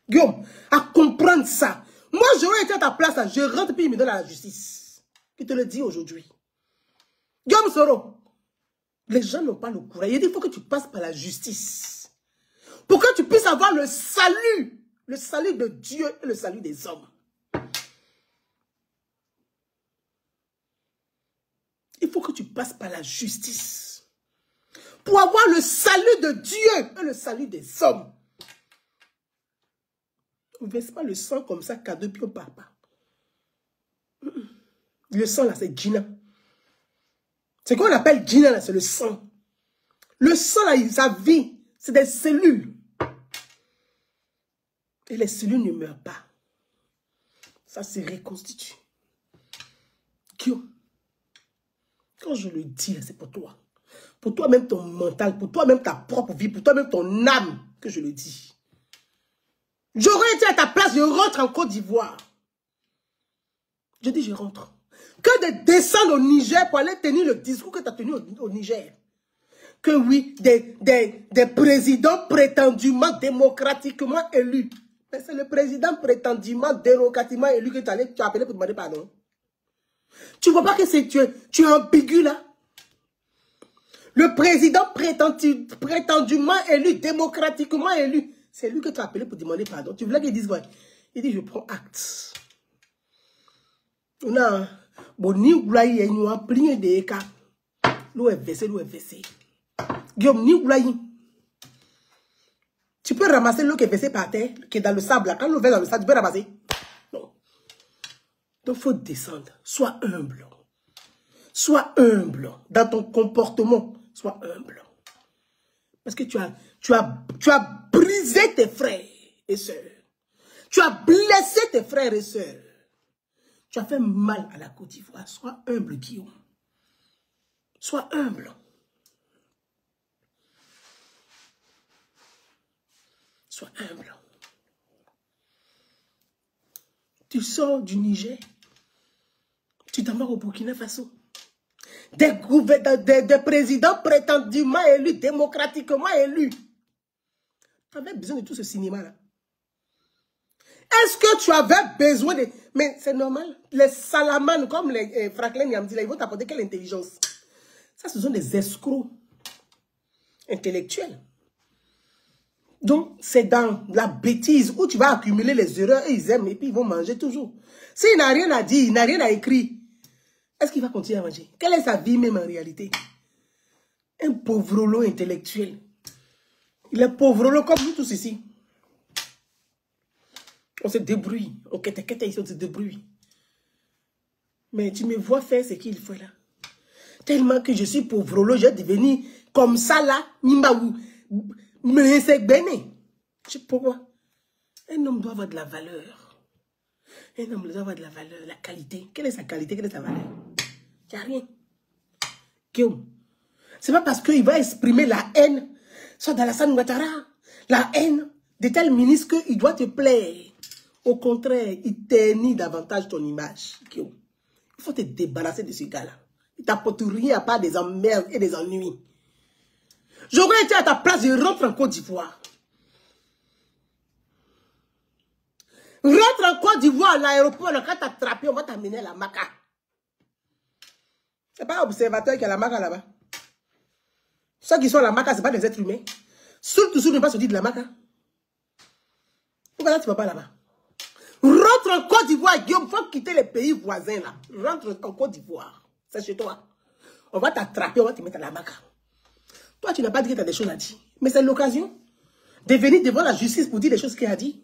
Guillaume, à comprendre ça. Moi, j'aurais été à ta place, là, je rentre puis il me donne à la justice. Je te le dis aujourd'hui. Guillaume Soro, les gens n'ont pas le courage. Il faut que tu passes par la justice. Pour que tu puisses avoir le salut de Dieu et le salut des hommes. Il faut que tu passes par la justice. Pour avoir le salut de Dieu et le salut des hommes. On ne verse pas le sang comme ça, cadeau, puis on part pas. Le sang là, c'est Gina. Ce qu'on appelle Gina là, c'est le sang. Le sang là, sa vie, c'est des cellules. Et les cellules ne meurent pas. Ça se reconstitue. Guillaume, quand je le dis là, c'est pour toi. Pour toi-même ton mental, pour toi-même ta propre vie, pour toi-même ton âme que je le dis. J'aurais été à ta place, je rentre en Côte d'Ivoire. Je dis je rentre. Que de descendre au Niger pour aller tenir le discours que tu as tenu au Niger. Que oui, des présidents prétendument démocratiquement élus. Mais c'est le président prétendument démocratiquement élu que tu as appelé pour demander pardon. Tu ne vois pas que tu es ambigu là? Le président prétendument élu, démocratiquement élu, c'est lui que tu as appelé pour demander pardon. Tu voulais qu'il dise quoi? Il dit je prends acte. On a ni oulaye nous a plié des cas. L'eau est versée. Guillaume ni oulaye. Tu peux ramasser l'eau qui est versée par terre, qui est dans le sable là. Quand l'eau verse dans le sable, tu peux ramasser. Non. Donc il faut descendre. Sois humble. Sois humble dans ton comportement. Sois humble. Parce que tu as brisé tes frères et sœurs. Tu as blessé tes frères et sœurs. Tu as fait mal à la Côte d'Ivoire. Sois humble, Guillaume. Sois humble. Sois humble. Tu sors du Niger. Tu t'en vas au Burkina Faso. Des présidents prétendument élus, démocratiquement élus. Tu avais besoin de tout ce cinéma-là. Est-ce que tu avais besoin de... Mais c'est normal. Les salamans, comme les Franklin Nyamdi, ils vont t'apporter quelle intelligence? Ça, ce sont des escrocs intellectuels. Donc, c'est dans la bêtise où tu vas accumuler les erreurs et ils aiment et puis ils vont manger toujours. S'il n'a rien à dire, il n'a rien à écrire, est-ce qu'il va continuer à manger? Quelle est sa vie même en réalité? Un pauvrolo intellectuel. Il est pauvrolo comme nous tous ici. On se débrouille. On quête ici, on se débrouille. Mais tu me vois faire ce qu'il faut là. Tellement que je suis pauvrolo, j'ai devenu comme ça là. Mais c'est béni. Je sais pourquoi. Un homme doit avoir de la valeur. Un homme doit avoir de la valeur, la qualité. Quelle est sa qualité? Quelle est sa valeur? Il n'y a rien. Guillaume, c'est pas parce qu'il va exprimer la haine, soit d'Alassane Ouattara, la haine de tel ministre qu'il doit te plaire. Au contraire, il ternit davantage ton image, Guillaume. Il Il faut te débarrasser de ce gars-là. Il t'apporte rien à part des emmerdes et des ennuis. J'aurais été à ta place, je rentre en Côte d'Ivoire. Rentre en Côte d'Ivoire à l'aéroport, quand t'attraper, on va t'amener à la Maca. C'est pas observateur qui a la Maca là-bas. Ceux qui sont à la Maca, ce pas des êtres humains. Surtout, ne pas se dire de la Maca. Pourquoi là, tu ne vas pas là-bas? Rentre en Côte d'Ivoire, Guillaume, il faut quitter les pays voisins là. Rentre en Côte d'Ivoire. C'est chez toi. On va t'attraper, on va te mettre à la Maca. Toi, tu n'as pas dit que tu as des choses à dire. Mais c'est l'occasion de venir devant la justice pour dire des choses qu'il a dit.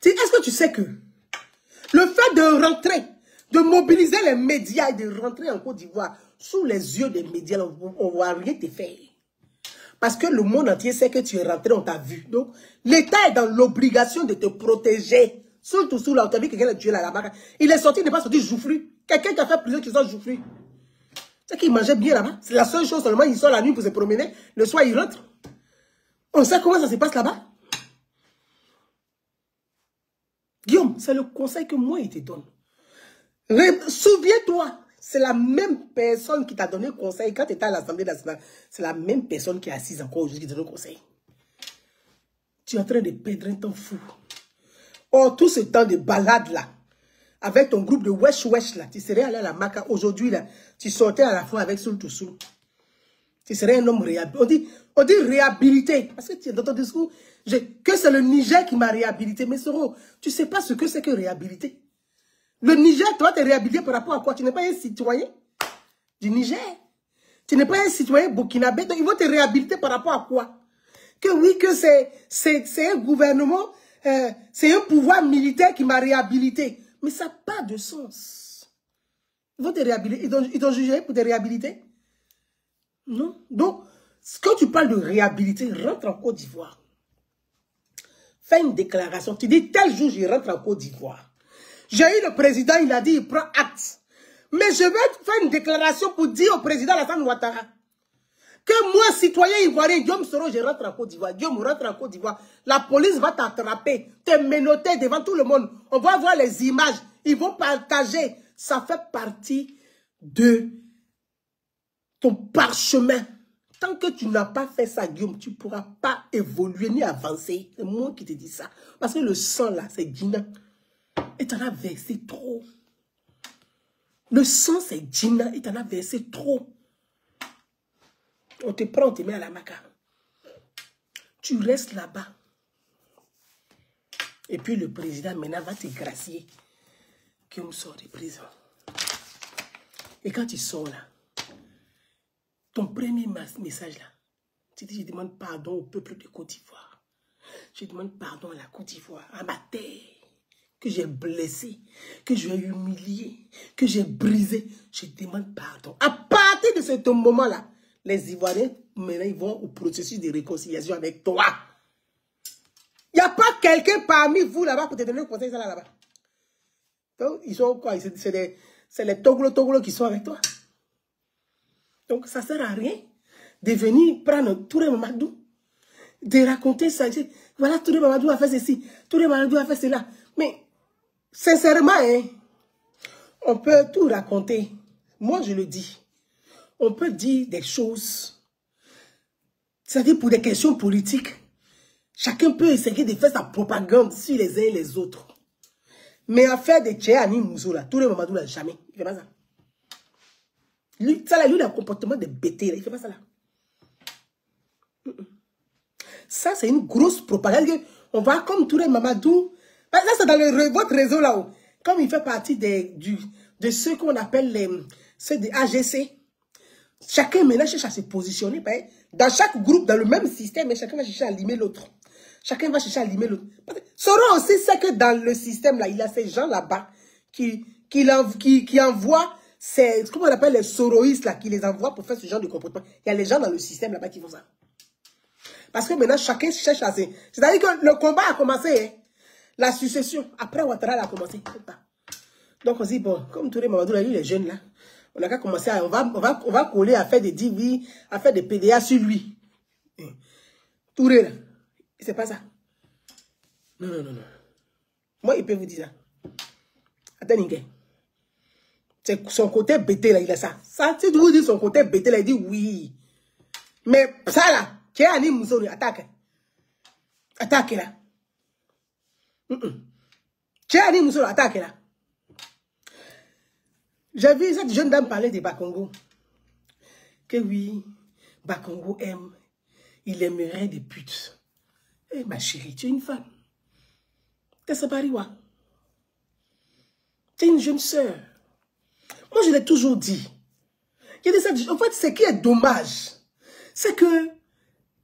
Est-ce que tu sais que le fait de rentrer, de mobiliser les médias et de rentrer en Côte d'Ivoire sous les yeux des médias, on ne va rien te faire. Parce que le monde entier sait que tu es rentré, on t'a vu. Donc, l'État est dans l'obligation de te protéger. Surtout sous là, on t'a vu que quelqu'un a tué là-bas. Il est sorti, il n'est pas sorti joufflu. Quelqu'un qui a fait prison qui sort joufflu. C'est qu'il mangeait bien là-bas. C'est la seule chose seulement, il sort la nuit pour se promener. Le soir, il rentre. On sait comment ça se passe là-bas. Guillaume, c'est le conseil que moi, il te donne. Souviens-toi, c'est la même personne qui t'a donné le conseil. Quand tu étais à l'Assemblée nationale, c'est la même personne qui est assise encore aujourd'hui qui te donne le conseil. Tu es en train de perdre un temps fou. Or, tout ce temps de balade là, avec ton groupe de wesh wesh là, tu serais allé à la Maca. Aujourd'hui là, tu sortais à la fois avec Soul to Soul. Tu serais un homme réhabilité. On dit réhabilité. Parce que dans ton discours, que c'est le Niger qui m'a réhabilité. Mais Soro, tu ne sais pas ce que c'est que réhabiliter. Le Niger, tu vas te réhabiliter par rapport à quoi? Tu n'es pas un citoyen du Niger. Tu n'es pas un citoyen burkinabé. Donc, ils vont te réhabiliter par rapport à quoi? Que oui, que c'est un gouvernement, c'est un pouvoir militaire qui m'a réhabilité. Mais ça n'a pas de sens. Ils vont te réhabiliter. Ils t'ont jugé pour te réhabiliter? Non. Donc, quand tu parles de réhabiliter, rentre en Côte d'Ivoire. Fais une déclaration. Tu dis, tel jour, je rentre en Côte d'Ivoire. J'ai eu le président, il a dit, il prend acte. Mais je vais faire une déclaration pour dire au président Alassane Ouattara que moi, citoyen ivoirien, Guillaume Soro, je rentre en Côte d'Ivoire. Guillaume rentre en Côte d'Ivoire. La police va t'attraper, te menotter devant tout le monde. On va voir les images. Ils vont partager. Ça fait partie de ton parchemin. Tant que tu n'as pas fait ça, Guillaume, tu ne pourras pas évoluer ni avancer. C'est moi qui te dis ça. Parce que le sang là, c'est Gina. Et tu en as versé trop. Le sang, c'est Gina. Et tu en as versé trop. On te prend, on te met à la Maca. Tu restes là-bas. Et puis le président maintenant va te gracier. Guillaume sort de prison. Et quand tu sors là, ton premier message là, tu dis, je demande pardon au peuple de Côte d'Ivoire. Je demande pardon à la Côte d'Ivoire, à ma terre, que j'ai blessé, que j'ai humilié, que j'ai brisé. Je demande pardon. À partir de ce moment-là, les Ivoiriens, maintenant, ils vont au processus de réconciliation avec toi. Il n'y a pas quelqu'un parmi vous là-bas pour te donner un conseil là-bas. Donc, ils sont quoi? C'est les Togolo qui sont avec toi. Donc, ça ne sert à rien de venir prendre Touré Mamadou, de raconter ça. Voilà, Touré Mamadou a fait ceci, Touré Mamadou a fait cela. Mais, sincèrement, hein, on peut tout raconter. Moi, je le dis. On peut dire des choses. C'est-à-dire pour des questions politiques. Chacun peut essayer de faire sa propagande sur les uns et les autres. Mais en fait, de Tchéani Mouzoula, Touré Mamadou n'a jamais. Il ne fait pas ça. Lui, ça là, lui, il a un comportement de bêté. Il ne fait pas ça là. Ça, c'est une grosse propagande. On va comme Touré Mamadou. Ça, c'est dans votre réseau là-haut. Comme il fait partie de ceux qu'on appelle ceux de AGC. Chacun maintenant cherche à se positionner. Dans chaque groupe, dans le même système, mais chacun va chercher à limer l'autre. Chacun va chercher à limer l'autre. Soro aussi sait que dans le système là, il y a ces gens là-bas qui envoient. C'est comment on appelle les soroïstes là, qui les envoient pour faire ce genre de comportement. Il y a les gens dans le système là-bas qui font ça. Parce que maintenant, chacun cherche à se... C'est-à-dire que le combat a commencé, hein. La succession, après Ouattara a commencé. Donc on se dit, bon, comme Touré Mamadou, lui, les jeunes là, on a qu'à commencer à... On va coller à faire des DV, à faire des PDA sur lui. Touré là, c'est pas ça. Non. Moi, il peut vous dire ça. Attends, C'est son côté bêté, là, il a ça. Ça, si tu vous dites son côté bêté, là, il dit oui. Mais ça, là, qui est Annie Moussouri, attaque. Attaque, là. Qui est Annie Moussouri, attaque, là. J'ai vu cette jeune dame parler de Bakongo. Que oui, Bakongo aime. Il aimerait des putes. Eh, ma chérie, tu es une femme. T'es Sabariwa. Tu es une jeune sœur. Moi, je l'ai toujours dit. En fait, ce qui est dommage, c'est que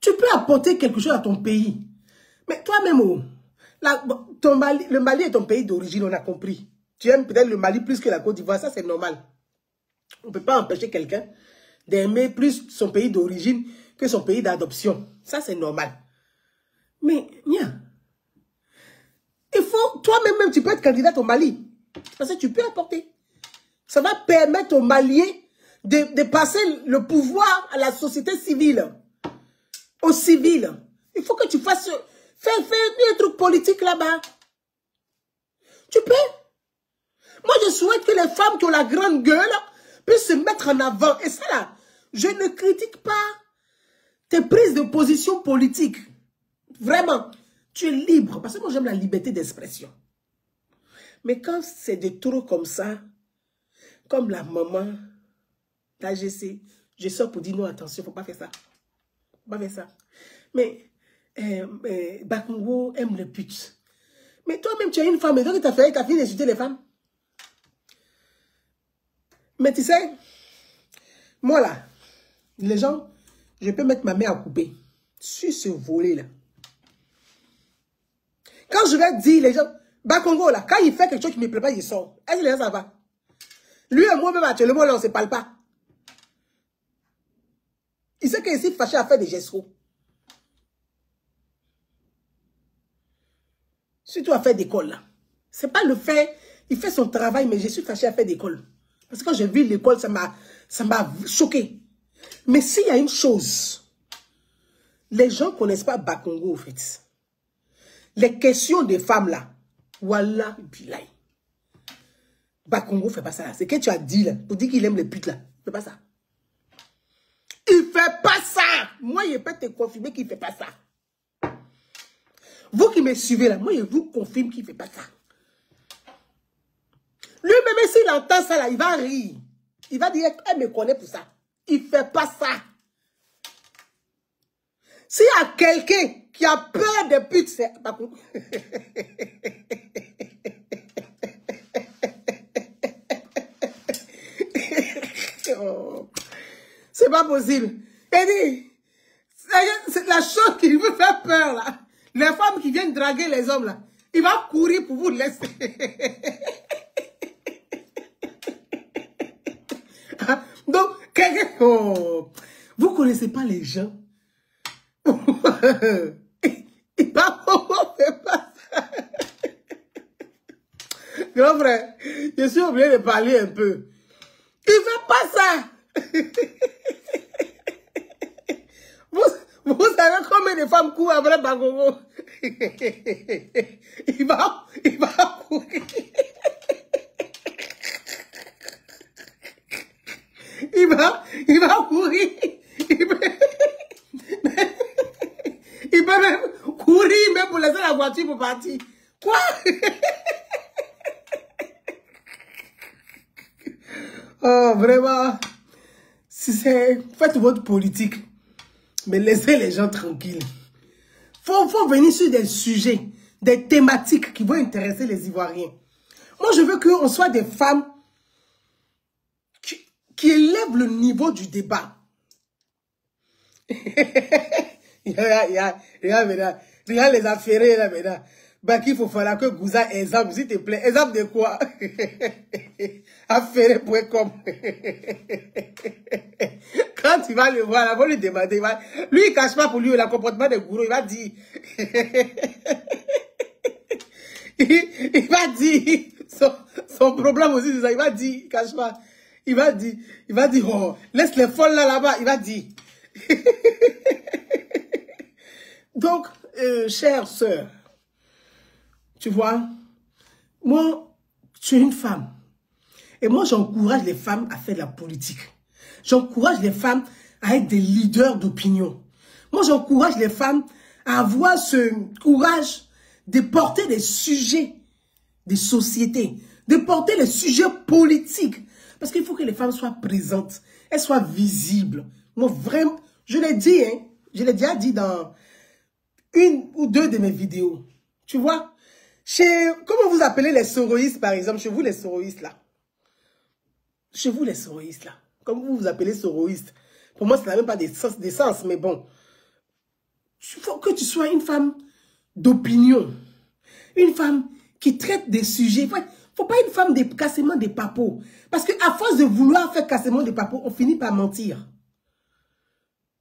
tu peux apporter quelque chose à ton pays. Mais toi-même, le Mali est ton pays d'origine, on a compris. Tu aimes peut-être le Mali plus que la Côte d'Ivoire, ça c'est normal. On ne peut pas empêcher quelqu'un d'aimer plus son pays d'origine que son pays d'adoption. Ça c'est normal. Mais, il faut, toi-même, tu peux être candidat au Mali. Parce que tu peux apporter. Ça va permettre aux Maliens de passer le pouvoir à la société civile. Aux civils. Il faut que tu fasses... Fais un truc politique là-bas. Tu peux. Moi, je souhaite que les femmes qui ont la grande gueule puissent se mettre en avant. Et ça là, je ne critique pas tes prises de position politique. Vraiment, tu es libre. Parce que moi, j'aime la liberté d'expression. Mais quand c'est des trucs comme ça, comme la maman, l'AGC, je sors pour dire non, attention, il ne faut pas faire ça. Faut pas faire ça. Mais Bakongo aime les putes. Mais toi-même, tu es une femme, et donc tu as fini d'insulter les femmes. Mais tu sais, moi là, les gens, je peux mettre ma main à couper sur ce volet-là. Quand je vais dire, les gens, Bakongo là, quand il fait quelque chose qui me plaît pas, il sort. Est-ce que les gens ça va? Lui et moi-même actuellement, là, on ne se parle pas. Il sait qu'il est fâché à faire des gestes. Surtout à faire d'école là. C'est pas le fait, il fait son travail, mais je suis fâché à faire d'école. Parce que quand j'ai vu l'école, ça m'a choqué. Mais s'il y a une chose, les gens ne connaissent pas Bakongo en fait. Les questions des femmes là, voilà, bilaï. Bakongo fait pas ça. C'est que tu as dit là, pour dire qu'il aime les putes là. Il fait pas ça. Il fait pas ça. Moi, je peux te confirmer qu'il fait pas ça. Vous qui me suivez là, moi, je vous confirme qu'il fait pas ça. Lui-même, s'il entend ça là, il va rire. Il va dire qu'elle me connaît pour ça. Il fait pas ça. S'il y a quelqu'un qui a peur des putes, c'est Bakongo. Oh. C'est pas possible. Il dit, c'est la chose qui veut faire peur là. Les femmes qui viennent draguer les hommes là, il va courir pour vous laisser. Donc, quelqu'un... Oh. Vous ne connaissez pas les gens. Il va faire pas ça. Grand frère, je suis obligé de parler un peu. Il ne fait pas ça. Vous savez combien de femmes courent après Bakongo? Il va courir. Il va courir. Il peut même courir même pour laisser la voiture pour partir. Quoi? Oh, vraiment. Si c'est... Faites votre politique. Mais laissez les gens tranquilles. Faut venir sur des sujets, des thématiques qui vont intéresser les Ivoiriens. Moi, je veux qu'on soit des femmes qui élèvent le niveau du débat. Regarde les affairés là maintenant. Bah, qu'il faut faire que Gouza exemple, s'il te plaît. Exemple de quoi? Affairé.com. Quand tu vas le voir, là, va lui demander. Lui, il ne cache pas pour lui le comportement de Gourou. Il va dire. il va dire. Son problème aussi, c'est ça. Il va dire, il ne cache pas. Il va dire, oh, laisse les folles là-bas. Il va dire. Donc, chère sœur, tu vois, moi, tu es une femme. Et moi, j'encourage les femmes à faire de la politique. J'encourage les femmes à être des leaders d'opinion. Moi, j'encourage les femmes à avoir ce courage de porter des sujets de société, de porter les sujets politiques. Parce qu'il faut que les femmes soient présentes, elles soient visibles. Moi, vraiment, je l'ai dit, hein, je l'ai déjà dit dans une ou deux de mes vidéos. Tu vois, comment vous appelez les soroïstes, par exemple, chez vous, les soroïstes, là. Chez vous, les soroïstes, là. Comme vous vous appelez soroïstes. Pour moi, ça n'a même pas d'essence, mais bon. Il faut que tu sois une femme d'opinion. Une femme qui traite des sujets. Il ne faut pas une femme de cassement des papos. Parce qu'à force de vouloir faire cassement des papos, on finit par mentir.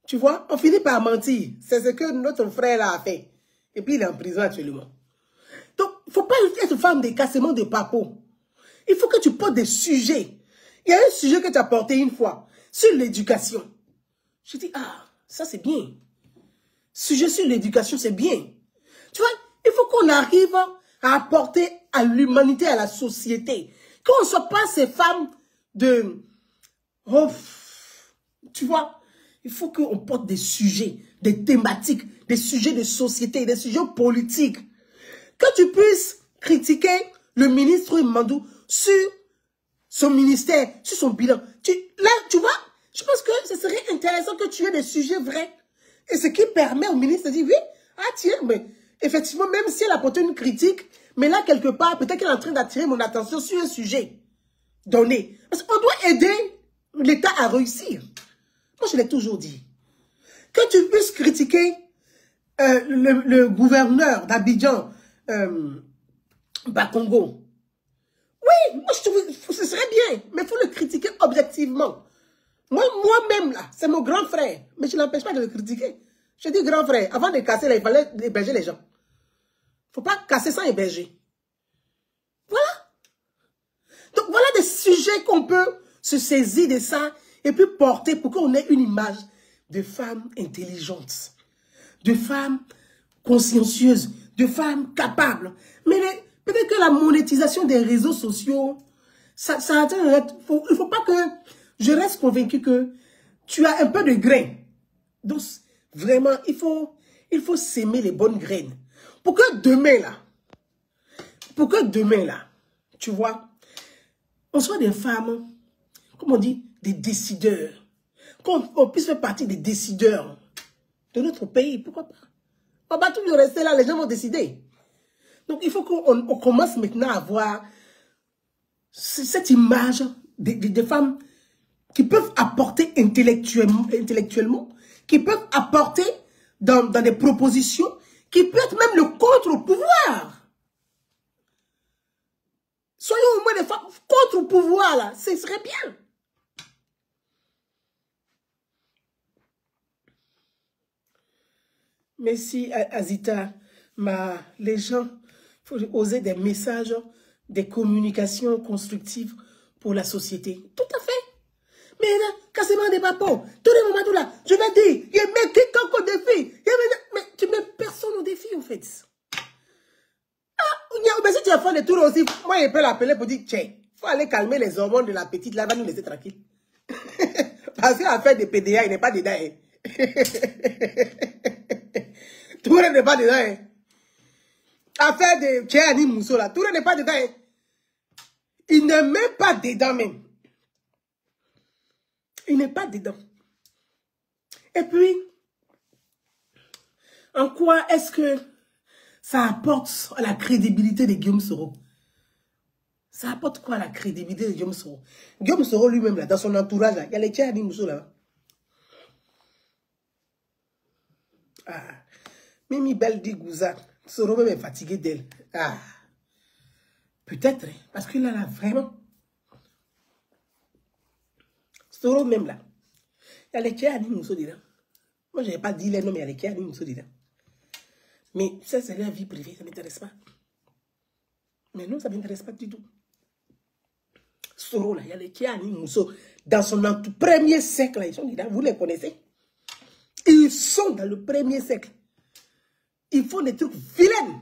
Tu vois, on finit par mentir. C'est ce que notre frère là a fait. Et puis il est en prison actuellement. Donc, il ne faut pas être femme de cassement des papos. Il faut que tu portes des sujets. Il y a un sujet que tu as porté une fois, sur l'éducation. Je dis, ah, ça c'est bien. Sujet sur l'éducation, c'est bien. Tu vois, il faut qu'on arrive à apporter à l'humanité, à la société. Qu'on ne soit pas ces femmes de... Oh, tu vois, il faut qu'on porte des sujets, des thématiques, des sujets de société, des sujets politiques. Que tu puisses critiquer le ministre Mandou sur son ministère, sur son bilan. Là, tu vois, je pense que ce serait intéressant que tu aies des sujets vrais. Et ce qui permet au ministre de dire, oui, ah tiens, mais effectivement, même si elle a porté une critique, mais là, quelque part, peut-être qu'elle est en train d'attirer mon attention sur un sujet donné. Parce qu'on doit aider l'État à réussir. Moi, je l'ai toujours dit. Que tu puisses critiquer le gouverneur d'Abidjan, Bakongo. Oui, moi, je trouve ce serait bien, mais il faut le critiquer objectivement. Moi-même, là, c'est mon grand frère, mais je ne l'empêche pas de le critiquer. Je dis grand frère, avant de casser, là, il fallait héberger les gens. Il ne faut pas casser sans héberger. Voilà. Donc, voilà des sujets qu'on peut se saisir de ça et puis porter pour qu'on ait une image de femmes intelligentes, de femmes consciencieuses, de femmes capables. Mais peut-être que la monétisation des réseaux sociaux, il ne faut pas que je reste convaincu que tu as un peu de grains. Donc, vraiment, il faut s'aimer les bonnes graines. Pour que demain, là, tu vois, on soit des femmes, comme on dit, des décideurs. Qu'on puisse faire partie des décideurs de notre pays, pourquoi pas? On va toujours rester là, les gens vont décider. Donc, il faut qu'on commence maintenant à avoir cette image des femmes qui peuvent apporter intellectuellement, qui peuvent apporter dans des propositions, qui peuvent être même le contre-pouvoir. Soyons au moins des femmes contre-pouvoir, là, ce serait bien. Merci Azita, les gens, il faut oser des messages, des communications constructives pour la société. Tout à fait. Mais là, cassement des papos, tous les moments là, je vais dire, il y a même quelqu'un au défi. Mais tu mets personne au défi en fait. Ah, mais si tu as fait le tour aussi, moi je peux l'appeler pour dire, tiens, il faut aller calmer les hormones de la petite là, va nous laisser tranquille. Parce qu'à faire des PDA, il n'est pas dedans. Hein. Tout le monde n'est pas dedans. Hein. Affaire de Tchéani Mousso là, tout le monde n'est pas dedans. Hein. Il n'est même pas dedans même. Il n'est pas dedans. Et puis, en quoi est-ce que ça apporte à la crédibilité de Guillaume Soro? Ça apporte quoi à la crédibilité de Guillaume Soro? Guillaume Soro lui-même, là, dans son entourage, là, il y a les Tchéani Mousso là. Ah, Mimi Belle Digouza, Soro même est fatigué d'elle. Ah, peut-être, parce que là, vraiment, Soro même là, il y a les Tchéani Mousso dedans. Moi, je n'ai pas dit les noms, mais il y a les Tchéani Mousso dedans. Mais ça, c'est leur vie privée, ça ne m'intéresse pas. Mais non, ça ne m'intéresse pas du tout. Soro là, il y a les Tchéani Mousso dans son premier siècle, là, ils sont dedans, vous les connaissez. Ils sont dans le premier siècle. Ils font des trucs vilains.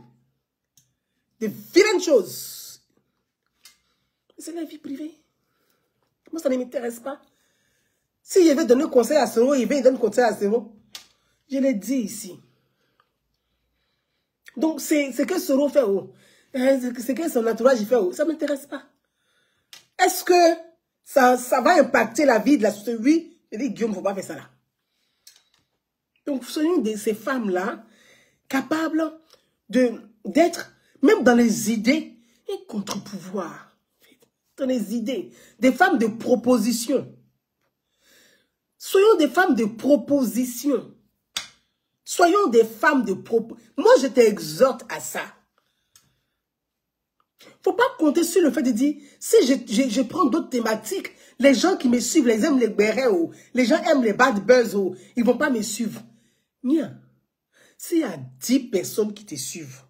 Des vilaines choses. C'est la vie privée. Moi, ça ne m'intéresse pas. Si je vais donner conseil à Soro, il donne conseil à Soro. Je l'ai dit ici. Donc, c'est que Soro fait, oh. C'est que son entourage fait, oh. Ça ne m'intéresse pas. Est-ce que ça va impacter la vie de la société? Oui. Je dis, Guillaume, il ne faut pas faire ça là. Donc, soyons de ces femmes-là capables d'être, même dans les idées, un contre-pouvoir. Dans les idées. Des femmes de proposition. Soyons des femmes de proposition. Soyons des femmes de proposition. Moi, je t'exhorte à ça. Faut pas compter sur le fait de dire, si je prends d'autres thématiques, les gens qui me suivent, les aiment les bérets, les gens aiment les bad buzz, ils vont pas me suivre. Nia, s'il y a 10 personnes qui te suivent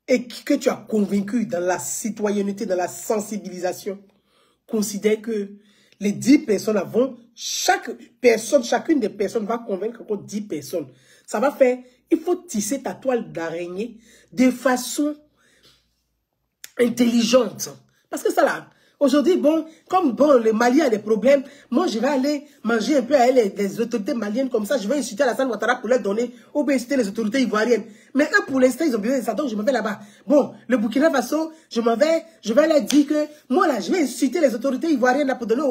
et que tu as convaincu dans la citoyenneté, dans la sensibilisation, considère que les 10 personnes vont, chacune des personnes va convaincre encore 10 personnes. Ça va faire, il faut tisser ta toile d'araignée de façon intelligente. Parce que ça là, aujourd'hui, bon, comme bon, le Mali a des problèmes, moi je vais aller manger un peu avec les autorités maliennes comme ça, je vais insulter Alassane Ouattara pour leur donner, ou bien insulter les autorités ivoiriennes. Mais eux, pour l'instant, ils ont besoin de ça, donc je m'en vais là-bas. Bon, le Burkina Faso, je vais leur dire que, moi là, je vais insulter les autorités ivoiriennes là, pour donner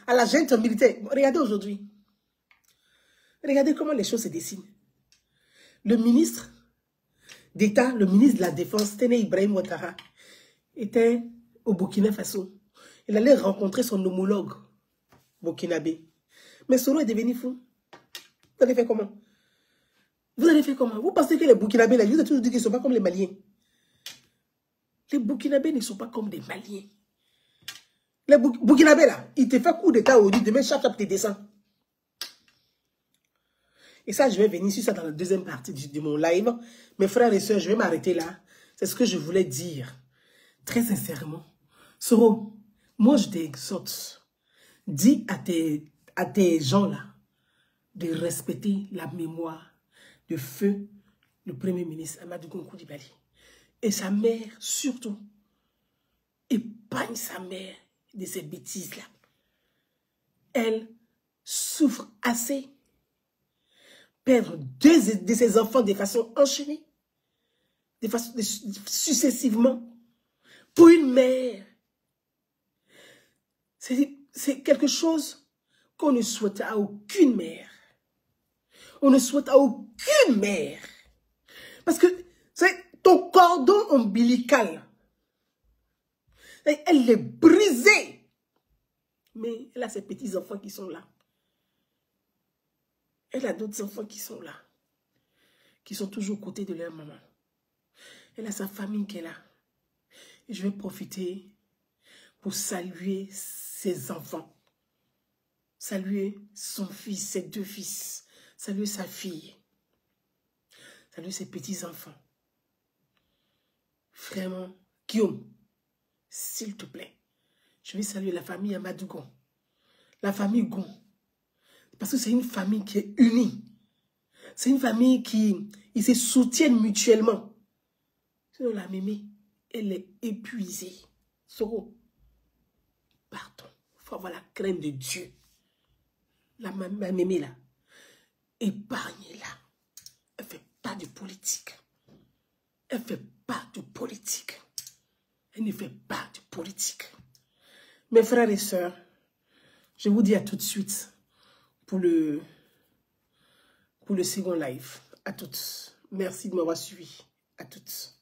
à la junte militaire. Regardez aujourd'hui. Regardez comment les choses se dessinent. Le ministre d'État, le ministre de la Défense, Téné Ibrahim Ouattara, était au Burkina Faso. Il allait rencontrer son homologue burkinabé. Mais Soro est devenu fou. Vous allez faire comment? Vous allez faire comment? Vous pensez que les Burkinabés, là, je vous ai toujours dit qu'ils ne sont pas comme les Maliens. Les Burkinabés ne sont pas comme des Maliens. Les Burkinabés, là, ils te font coup d'état aujourd'hui, demain, chaque te descend. Et ça, je vais venir sur ça dans la deuxième partie de mon live. Mes frères et sœurs, je vais m'arrêter là. C'est ce que je voulais dire. Très sincèrement. Soro, moi, je t'exhorte. Dis à tes gens-là de respecter la mémoire de feu le Premier ministre Amadou Coulibaly. Et sa mère, surtout, épargne sa mère de ces bêtises-là. Elle souffre assez. Perdre deux de ses enfants de façon enchaînée, successivement, pour une mère. C'est quelque chose qu'on ne souhaite à aucune mère. On ne souhaite à aucune mère. Parce que c'est ton cordon ombilical. Elle est brisée. Mais elle a ses petits-enfants qui sont là. Elle a d'autres enfants qui sont là, qui sont toujours aux côtés de leur maman. Elle a sa famille qui est là. Et je vais profiter pour saluer ses enfants. Saluer son fils, ses deux fils. Saluer sa fille. Saluer ses petits-enfants. Vraiment, Guillaume, s'il te plaît, je vais saluer la famille Amadou Gon. La famille Gon. Parce que c'est une famille qui est unie. C'est une famille qui ils se soutiennent mutuellement. Sinon, la mémé, elle est épuisée. Soro, pardon. Il faut avoir la crainte de Dieu. La mémé, là, épargnez-la. Elle ne fait pas de politique. Elle ne fait pas de politique. Elle ne fait pas de politique. Mes frères et sœurs, je vous dis à tout de suite. Pour le second live. À toutes. Merci de m'avoir suivi. À toutes.